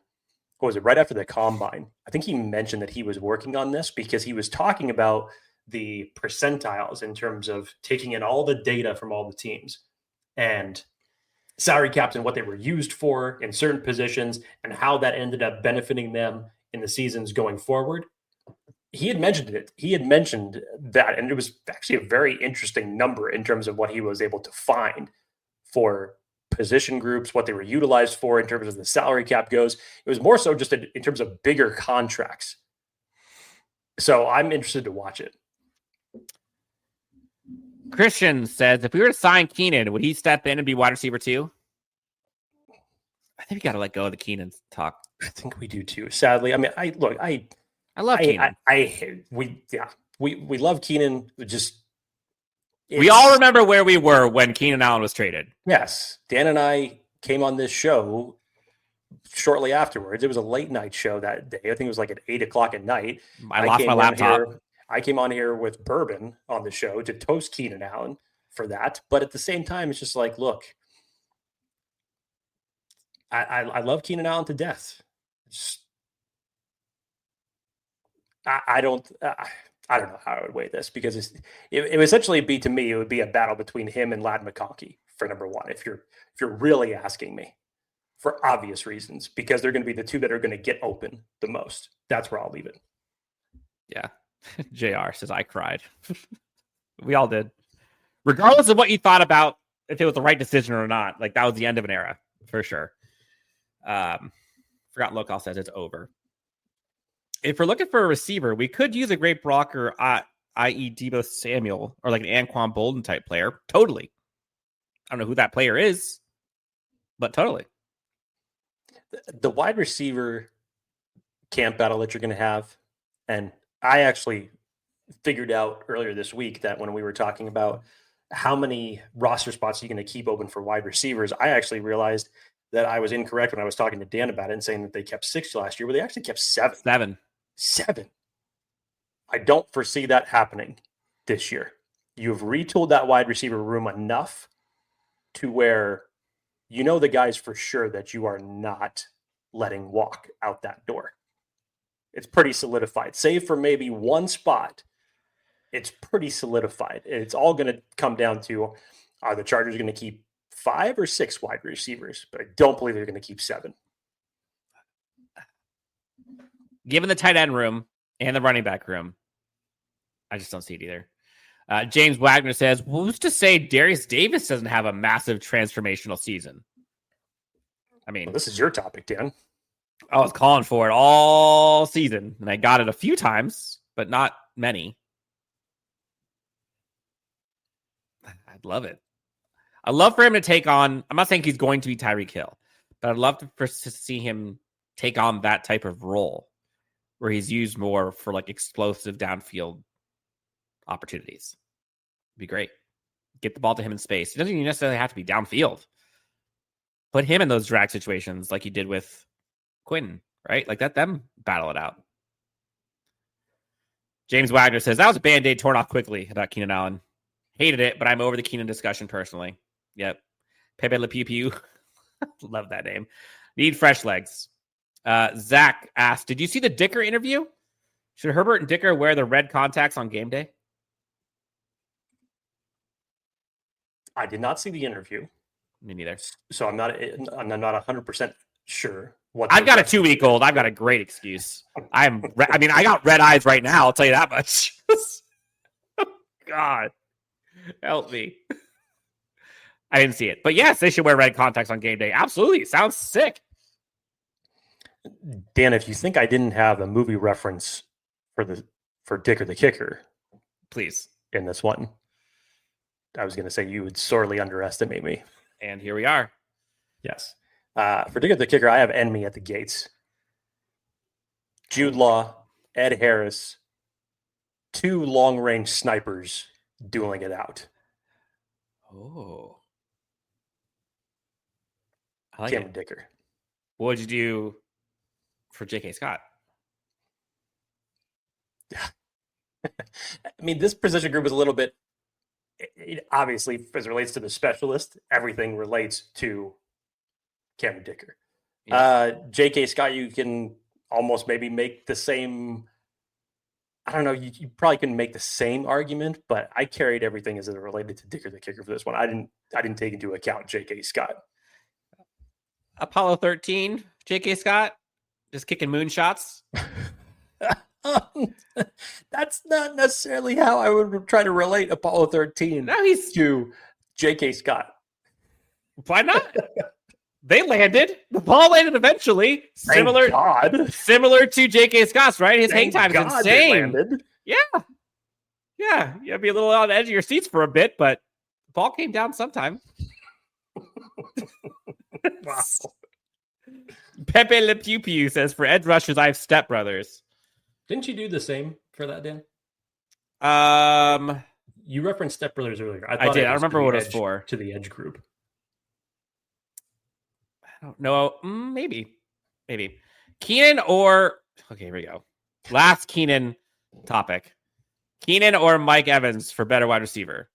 what was it, right after the combine, I think he mentioned that he was working on this because he was talking about the percentiles in terms of taking in all the data from all the teams and salary caps and what they were used for in certain positions and how that ended up benefiting them in the seasons going forward. He had mentioned it. He had mentioned that, and it was actually a very interesting number in terms of what he was able to find for position groups, what they were utilized for in terms of the salary cap goes. It was more so just in terms of bigger contracts. So I'm interested to watch it. Christian says, if we were to sign Keenan, would he step in and be wide receiver 2? I think we got to let go of the Keenan talk. I think we do too. Sadly, I mean, I love Keenan. We love Keenan. We all remember where we were when Keenan Allen was traded. Yes. Dan and I came on this show shortly afterwards. It was a late night show that day. I think it was like at 8:00 at night. I lost my laptop. I came on here with bourbon on the show to toast Keenan Allen for that. But at the same time, it's just like, look, I love Keenan Allen to death. I don't know how I would weigh this because it would essentially be, to me, it would be a battle between him and Ladd McConkey for number 1. If you're really asking me, for obvious reasons, because they're going to be the two that are going to get open the most. That's where I'll leave it. Yeah. JR says, I cried. We all did. Regardless of what you thought about if it was the right decision or not, like that was the end of an era for sure. Forgotten Locale says it's over. If we're looking for a receiver, we could use a great blocker, i.e. Deebo Samuel, or like an Anquan Bolden type player. Totally. I don't know who that player is, but totally. The wide receiver camp battle that you're going to have, and I actually figured out earlier this week that when we were talking about how many roster spots you're going to keep open for wide receivers, I actually realized that I was incorrect when I was talking to Dan about it and saying that they kept 6 last year, but they actually kept 7. 7. I don't foresee that happening this year. You've retooled that wide receiver room enough to where you know the guys for sure that you are not letting walk out that door. It's pretty solidified. Save for maybe one spot, it's pretty solidified. It's all going to come down to, are the Chargers going to keep 5 or 6 wide receivers? But I don't believe they're going to keep 7. Given the tight end room and the running back room, I just don't see it either. James Wagner says, well, who's to say Darius Davis doesn't have a massive transformational season? I mean, well, this is your topic, Dan. I was calling for it all season, and I got it a few times, but not many. I'd love it. I'd love for him to take on, I'm not saying he's going to be Tyreek Hill, but I'd love to see him take on that type of role where he's used more for like explosive downfield opportunities. It'd be great. Get the ball to him in space. It doesn't even necessarily have to be downfield. Put him in those drag situations like he did with Quentin, right? Like let them battle it out. James Wagner says, that was a Band-Aid torn off quickly about Keenan Allen. Hated it, but I'm over the Keenan discussion personally. Yep. Pepe Le Pew Pew. Love that name. Need fresh legs. Zach asked, did you see the Dicker interview? Should Herbert and Dicker wear the red contacts on game day? I did not see the interview. Me neither. So I'm not 100% sure. I've got a 2-week-old. I've got a great excuse. I got red eyes right now. I'll tell you that much. God, help me. I didn't see it. But yes, they should wear red contacts on game day. Absolutely. Sounds sick. Dan, if you think I didn't have a movie reference for Dicker the Kicker, please, in this one, I was going to say you would sorely underestimate me. And here we are. Yes. For Dicker the Kicker, I have enemy at the gates. Jude Law, Ed Harris, 2 long-range snipers dueling it out. Oh. I like Cameron it. Dicker. What would you do for J.K. Scott? I mean, this position group is a little bit, obviously, as it relates to the specialist, everything relates to Cameron Dicker. Yeah. J.K. Scott, you can almost maybe make the same, I don't know, you probably couldn't make the same argument, but I carried everything as it related to Dicker the Kicker for this one. I didn't take into account J.K. Scott. Apollo 13, J.K. Scott, just kicking moonshots. That's not necessarily how I would try to relate Apollo 13 to J.K. Scott. Why not? They landed. The ball landed eventually. Similar to J.K. Scott's, right? His hang time is insane. Yeah. Yeah. You'll be a little on the edge of your seats for a bit, but the ball came down sometime. Wow. Pepe Le Pew Pew says, for edge rushers, I have stepbrothers. Didn't you do the same for that, Dan? You referenced stepbrothers earlier. I did. I remember what it was for. To the edge group. I don't know. Maybe. Keenan or... Okay, here we go. Last Keenan topic. Keenan or Mike Evans for better wide receiver?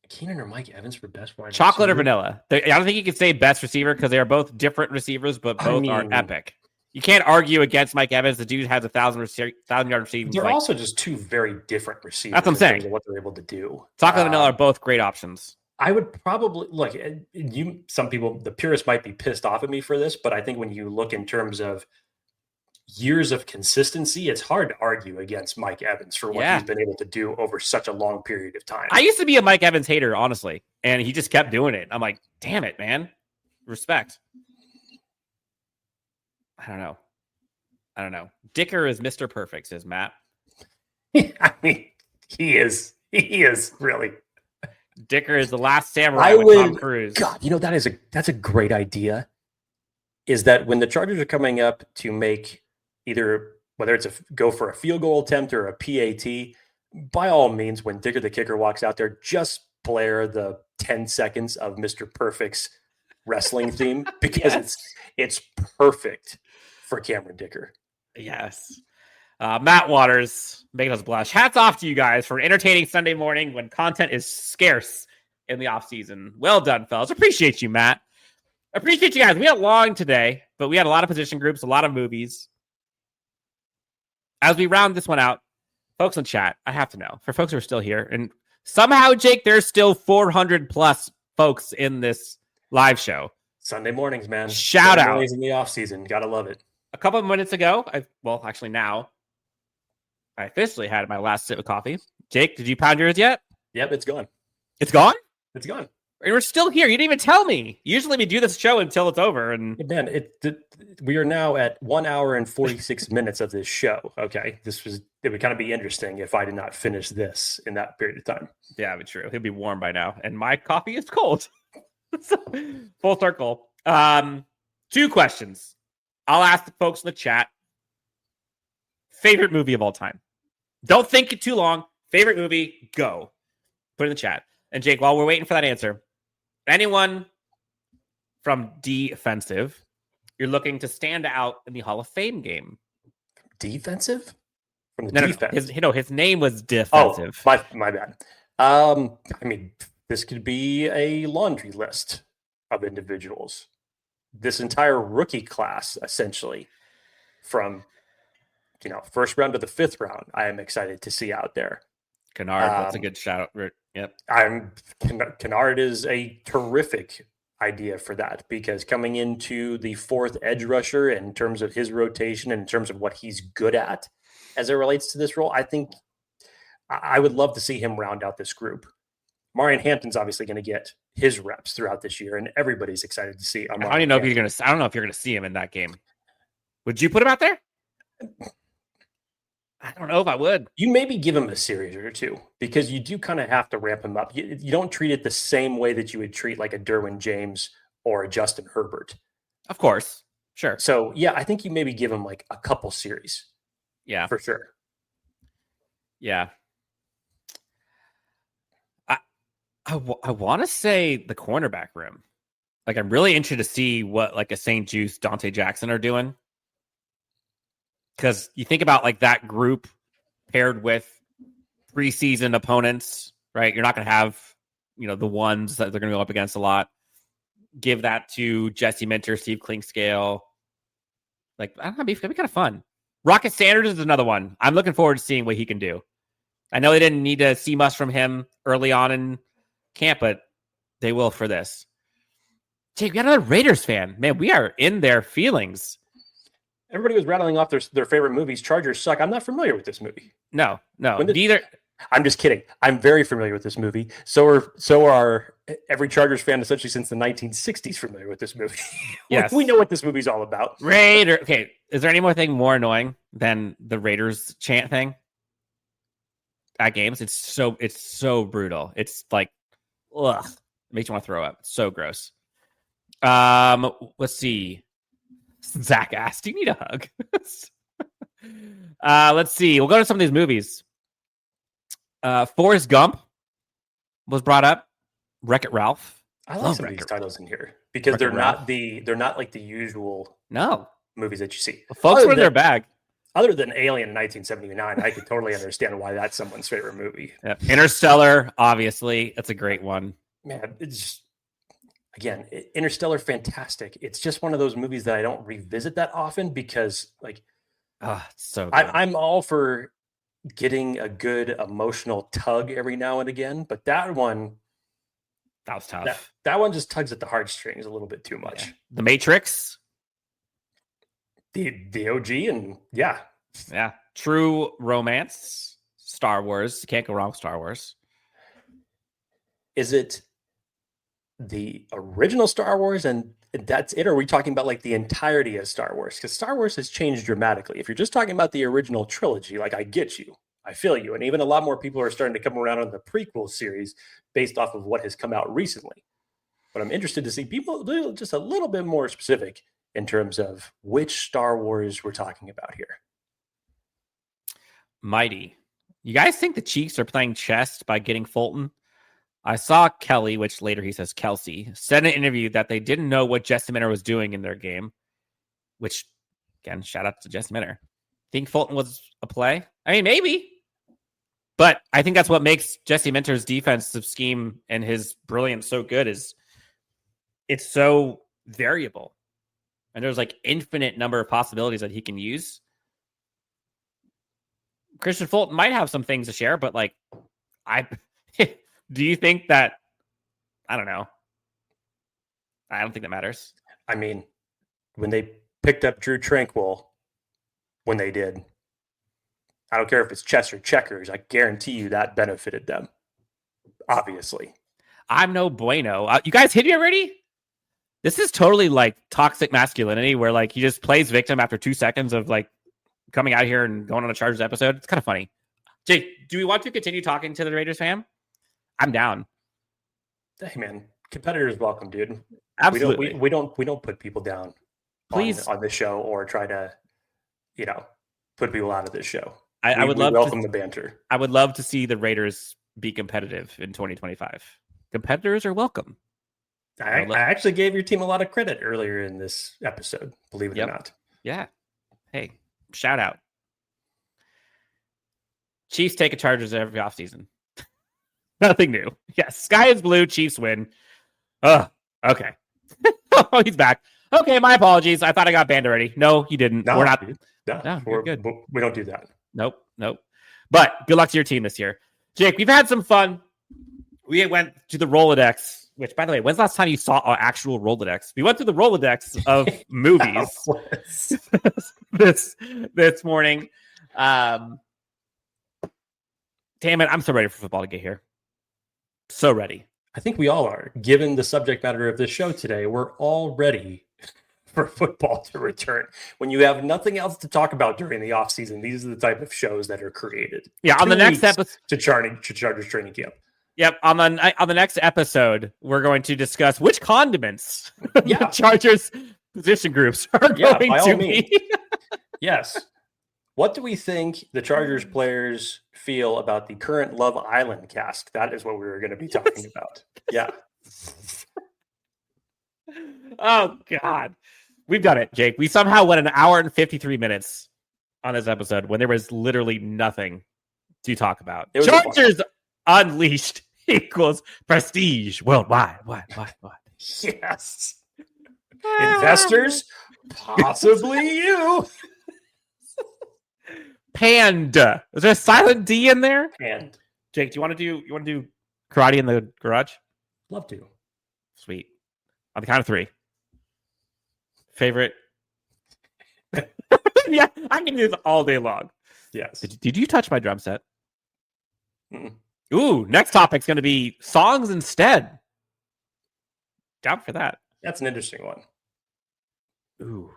Keenan or Mike Evans for best wide receiver? Chocolate or vanilla? I don't think you can say best receiver because they are both different receivers, but both are epic. You can't argue against Mike Evans. The dude has 1,000-yard receiving. They're also just 2 very different receivers. That's what I'm saying. What they're able to do. Chocolate and vanilla are both great options. I would probably look. Some people, the purists, might be pissed off at me for this, but I think when you look in terms of years of consistency, it's hard to argue against Mike Evans for what he's been able to do over such a long period of time. I used to be a Mike Evans hater, honestly, and he just kept doing it. I'm like, damn it, man. Respect. I don't know. Dicker is Mr. Perfect, says Matt. I mean, he is really. Dicker is the last samurai with Tom Cruise. God, that's a great idea. Is that when the Chargers are coming up to make either, whether it's go for a field goal attempt or a PAT, by all means, when Dicker the kicker walks out there, just blare the 10 seconds of Mr. Perfect's wrestling theme, because it's perfect for Cameron Dicker. Yes. Matt Waters making us blush. Hats off to you guys for an entertaining Sunday morning when content is scarce in the off season. Well done, fellas. Appreciate you, Matt. Appreciate you guys. We had long today, but we had a lot of position groups, a lot of movies. As we round this one out, folks in chat, I have to know, for folks who are still here, and somehow, Jake, there's still 400 plus folks in this live show. Sunday mornings, man. Shout out. In the off season. Gotta love it. A couple of minutes ago, now, I officially had my last sip of coffee. Jake, did you pound yours yet? Yep, it's gone. It's gone? It's gone. And we're still here. You didn't even tell me. Usually we do this show until it's over. And man, we are now at 1 hour and 46 minutes of this show. Okay, it would kind of be interesting if I did not finish this in that period of time. Yeah, but true. It'll be warm by now, and my coffee is cold. So, full circle. 2 questions. I'll ask the folks in the chat. Favorite movie of all time. Don't think it too long. Favorite movie, go. Put it in the chat. And Jake, while we're waiting for that answer, anyone from defensive you're looking to stand out in the Hall of Fame game? Defensive? From the defense? His name was defensive. Oh, my bad. I mean, this could be a laundry list of individuals. This entire rookie class, essentially, from first round to the 5th round, I am excited to see out there. Kennard, that's a good shout. Yep. Kennard is a terrific idea for that, because coming into the 4th edge rusher in terms of his rotation and in terms of what he's good at as it relates to this role, I think I would love to see him round out this group. Marion Hampton's obviously going to get his reps throughout this year, and everybody's excited to see. I don't know if you're going to. I don't know if you're going to see him in that game. Would you put him out there? I don't know if I would. You maybe give him a series or 2, because you do kind of have to ramp him up. You don't treat it the same way that you would treat like a Derwin James or a Justin Herbert. Of course. Sure. So, yeah, I think you maybe give him like a couple series. Yeah. For sure. Yeah. I want to say the cornerback room. Like, I'm really interested to see what like a St. Juice, Dante Jackson are doing. Because you think about like that group paired with preseason opponents, right? You're not going to have, the ones that they're going to go up against a lot. Give that to Jesse Minter, Steve Klingscale. Like, I don't know, it'd be kind of fun. Rocket Sanders is another one. I'm looking forward to seeing what he can do. I know they didn't need to see much from him early on in camp, but they will for this. Jake, we got another Raiders fan. Man, we are in their feelings. Everybody was rattling off their favorite movies. Chargers suck. I'm not familiar with this movie. No, neither. I'm just kidding. I'm very familiar with this movie. So are every Chargers fan essentially since the 1960s familiar with this movie. Yes. We know what this movie's all about. Raider. Okay. Is there any more thing more annoying than the Raiders chant thing at games? It's so brutal. It's like, ugh. It makes you want to throw up. It's so gross. Let's see. Zach asked, do you need a hug? Let's see. We'll go to some of these movies. Forrest Gump was brought up. Wreck-It Ralph. I love some of these titles in here because they're not like the usual movies that you see. Well, folks were in their bag. Other than Alien in 1979, I could totally understand why that's someone's favorite movie. Yep. Interstellar, obviously, that's a great one. Man, Again, Interstellar, fantastic. It's just one of those movies that I don't revisit that often because, like, it's so good. I'm all for getting a good emotional tug every now and again, but that one, that was tough. That one just tugs at the heartstrings a little bit too much. Yeah. The Matrix, the OG, and yeah, true romance, Star Wars. You can't go wrong with Star Wars. Is it the original Star Wars and that's it? Or are we talking about like the entirety of Star Wars? Because Star Wars has changed dramatically. If you're just talking about the original trilogy, like I get you. I feel you. And even a lot more people are starting to come around on the prequel series based off of what has come out recently. But I'm interested to see people just a little bit more specific in terms of which Star Wars we're talking about here. Mighty. You guys think the Chiefs are playing chess by getting Fulton? I saw Kelly, which later he says Kelsey, said in an interview that they didn't know what Jesse Minter was doing in their game, which, again, shout out to Jesse Minter. Think Fulton was a play? I mean, maybe. But I think that's what makes Jesse Minter's defensive scheme and his brilliance so good is it's so variable. And there's like infinite number of possibilities that he can use. Christian Fulton might have some things to share, but like, do you think that, I don't know. I don't think that matters. I mean, when they picked up Drew Tranquil, when they did, I don't care if it's chess or checkers, I guarantee you that benefited them. Obviously. I'm no bueno. You guys hit me already? This is totally like toxic masculinity where like he just plays victim after 2 seconds of like coming out here and going on a Chargers episode. It's kind of funny. Jake, do we want to continue talking to the Raiders fam? I'm down. Hey man, competitors welcome, dude. Absolutely. We don't put people down Please on this show or try to, put people out of this show. I would love welcome the banter. I would love to see the Raiders be competitive in 2025. Competitors are welcome. I actually gave your team a lot of credit earlier in this episode, believe it or not. Yeah. Hey, shout out. Chiefs take a Chargers every offseason. Nothing new. Yes, sky is blue. Chiefs win. Okay. Oh, he's back. Okay, my apologies. I thought I got banned already. No, you didn't. No, we're not. No, we're good. We don't do that. Nope. But good luck to your team this year. Jake, we've had some fun. We went to the Rolodex, which, by the way, when's the last time you saw our actual Rolodex? We went through the Rolodex of movies this morning. Damn it, I'm so ready for football to get here. So ready. I think we all are. Given the subject matter of this show today, we're all ready for football to return. When you have nothing else to talk about during the offseason, these are the type of shows that are created. Yeah, on the next episode to Chargers training camp. Yep, on the next episode, we're going to discuss which condiments the Chargers position groups are going to be. Yes. What do we think the Chargers players feel about the current Love Island cast? That is what we were going to be talking about. Yeah. Oh, God. We've done it, Jake. We somehow went an hour and 53 minutes on this episode when there was literally nothing to talk about. Chargers Unleashed equals prestige worldwide. Why? Yes. Investors, possibly you. Panda. Is there a silent D in there? And Jake, do you want to do karate in the garage? Love to. Sweet. On the count of 3. Favorite? Yeah, I can do this all day long. Yes. Did you touch my drum set? Mm-mm. Ooh, next topic's going to be songs instead. Down for that. That's an interesting one. Ooh.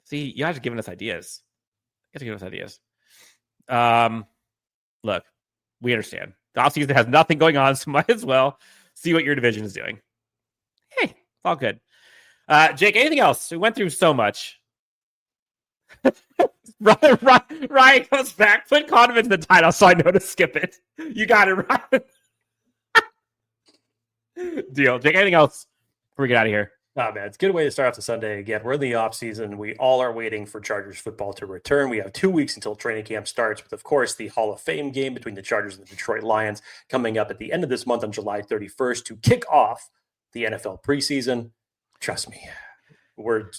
See, you guys are giving us ideas. Look, we understand. The offseason has nothing going on, so might as well see what your division is doing. Hey, it's all good. Jake, anything else? We went through so much. Ryan comes back. Put condiments in the title so I know to skip it. You got it, Ryan. Deal. Jake, anything else before we get out of here? Oh, man, it's a good way to start off the Sunday again. We're in the offseason. We all are waiting for Chargers football to return. We have 2 weeks until training camp starts, with, of course, the Hall of Fame game between the Chargers and the Detroit Lions coming up at the end of this month on July 31st to kick off the NFL preseason. Trust me, we're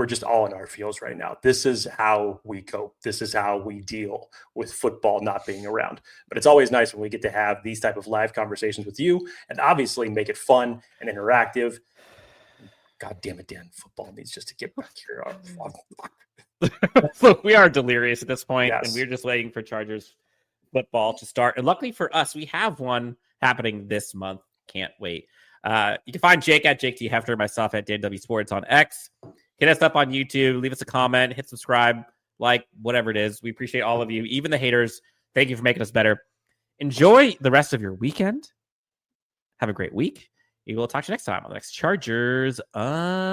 just all in our feels right now. This is how we cope. This is how we deal with football not being around. But it's always nice when we get to have these type of live conversations with you and obviously make it fun and interactive. God damn it, Dan. Football needs just to get back here. Look, we are delirious at this point, yes. And we're just waiting for Chargers football to start. And luckily for us, we have one happening this month. Can't wait. You can find Jake at Jake T. Hefner, myself at DW Sports on X. Hit us up on YouTube. Leave us a comment. Hit subscribe. like, whatever it is. We appreciate all of you, even the haters. Thank you for making us better. Enjoy the rest of your weekend. Have a great week. We will talk to you next time on the next Chargers Unleashed.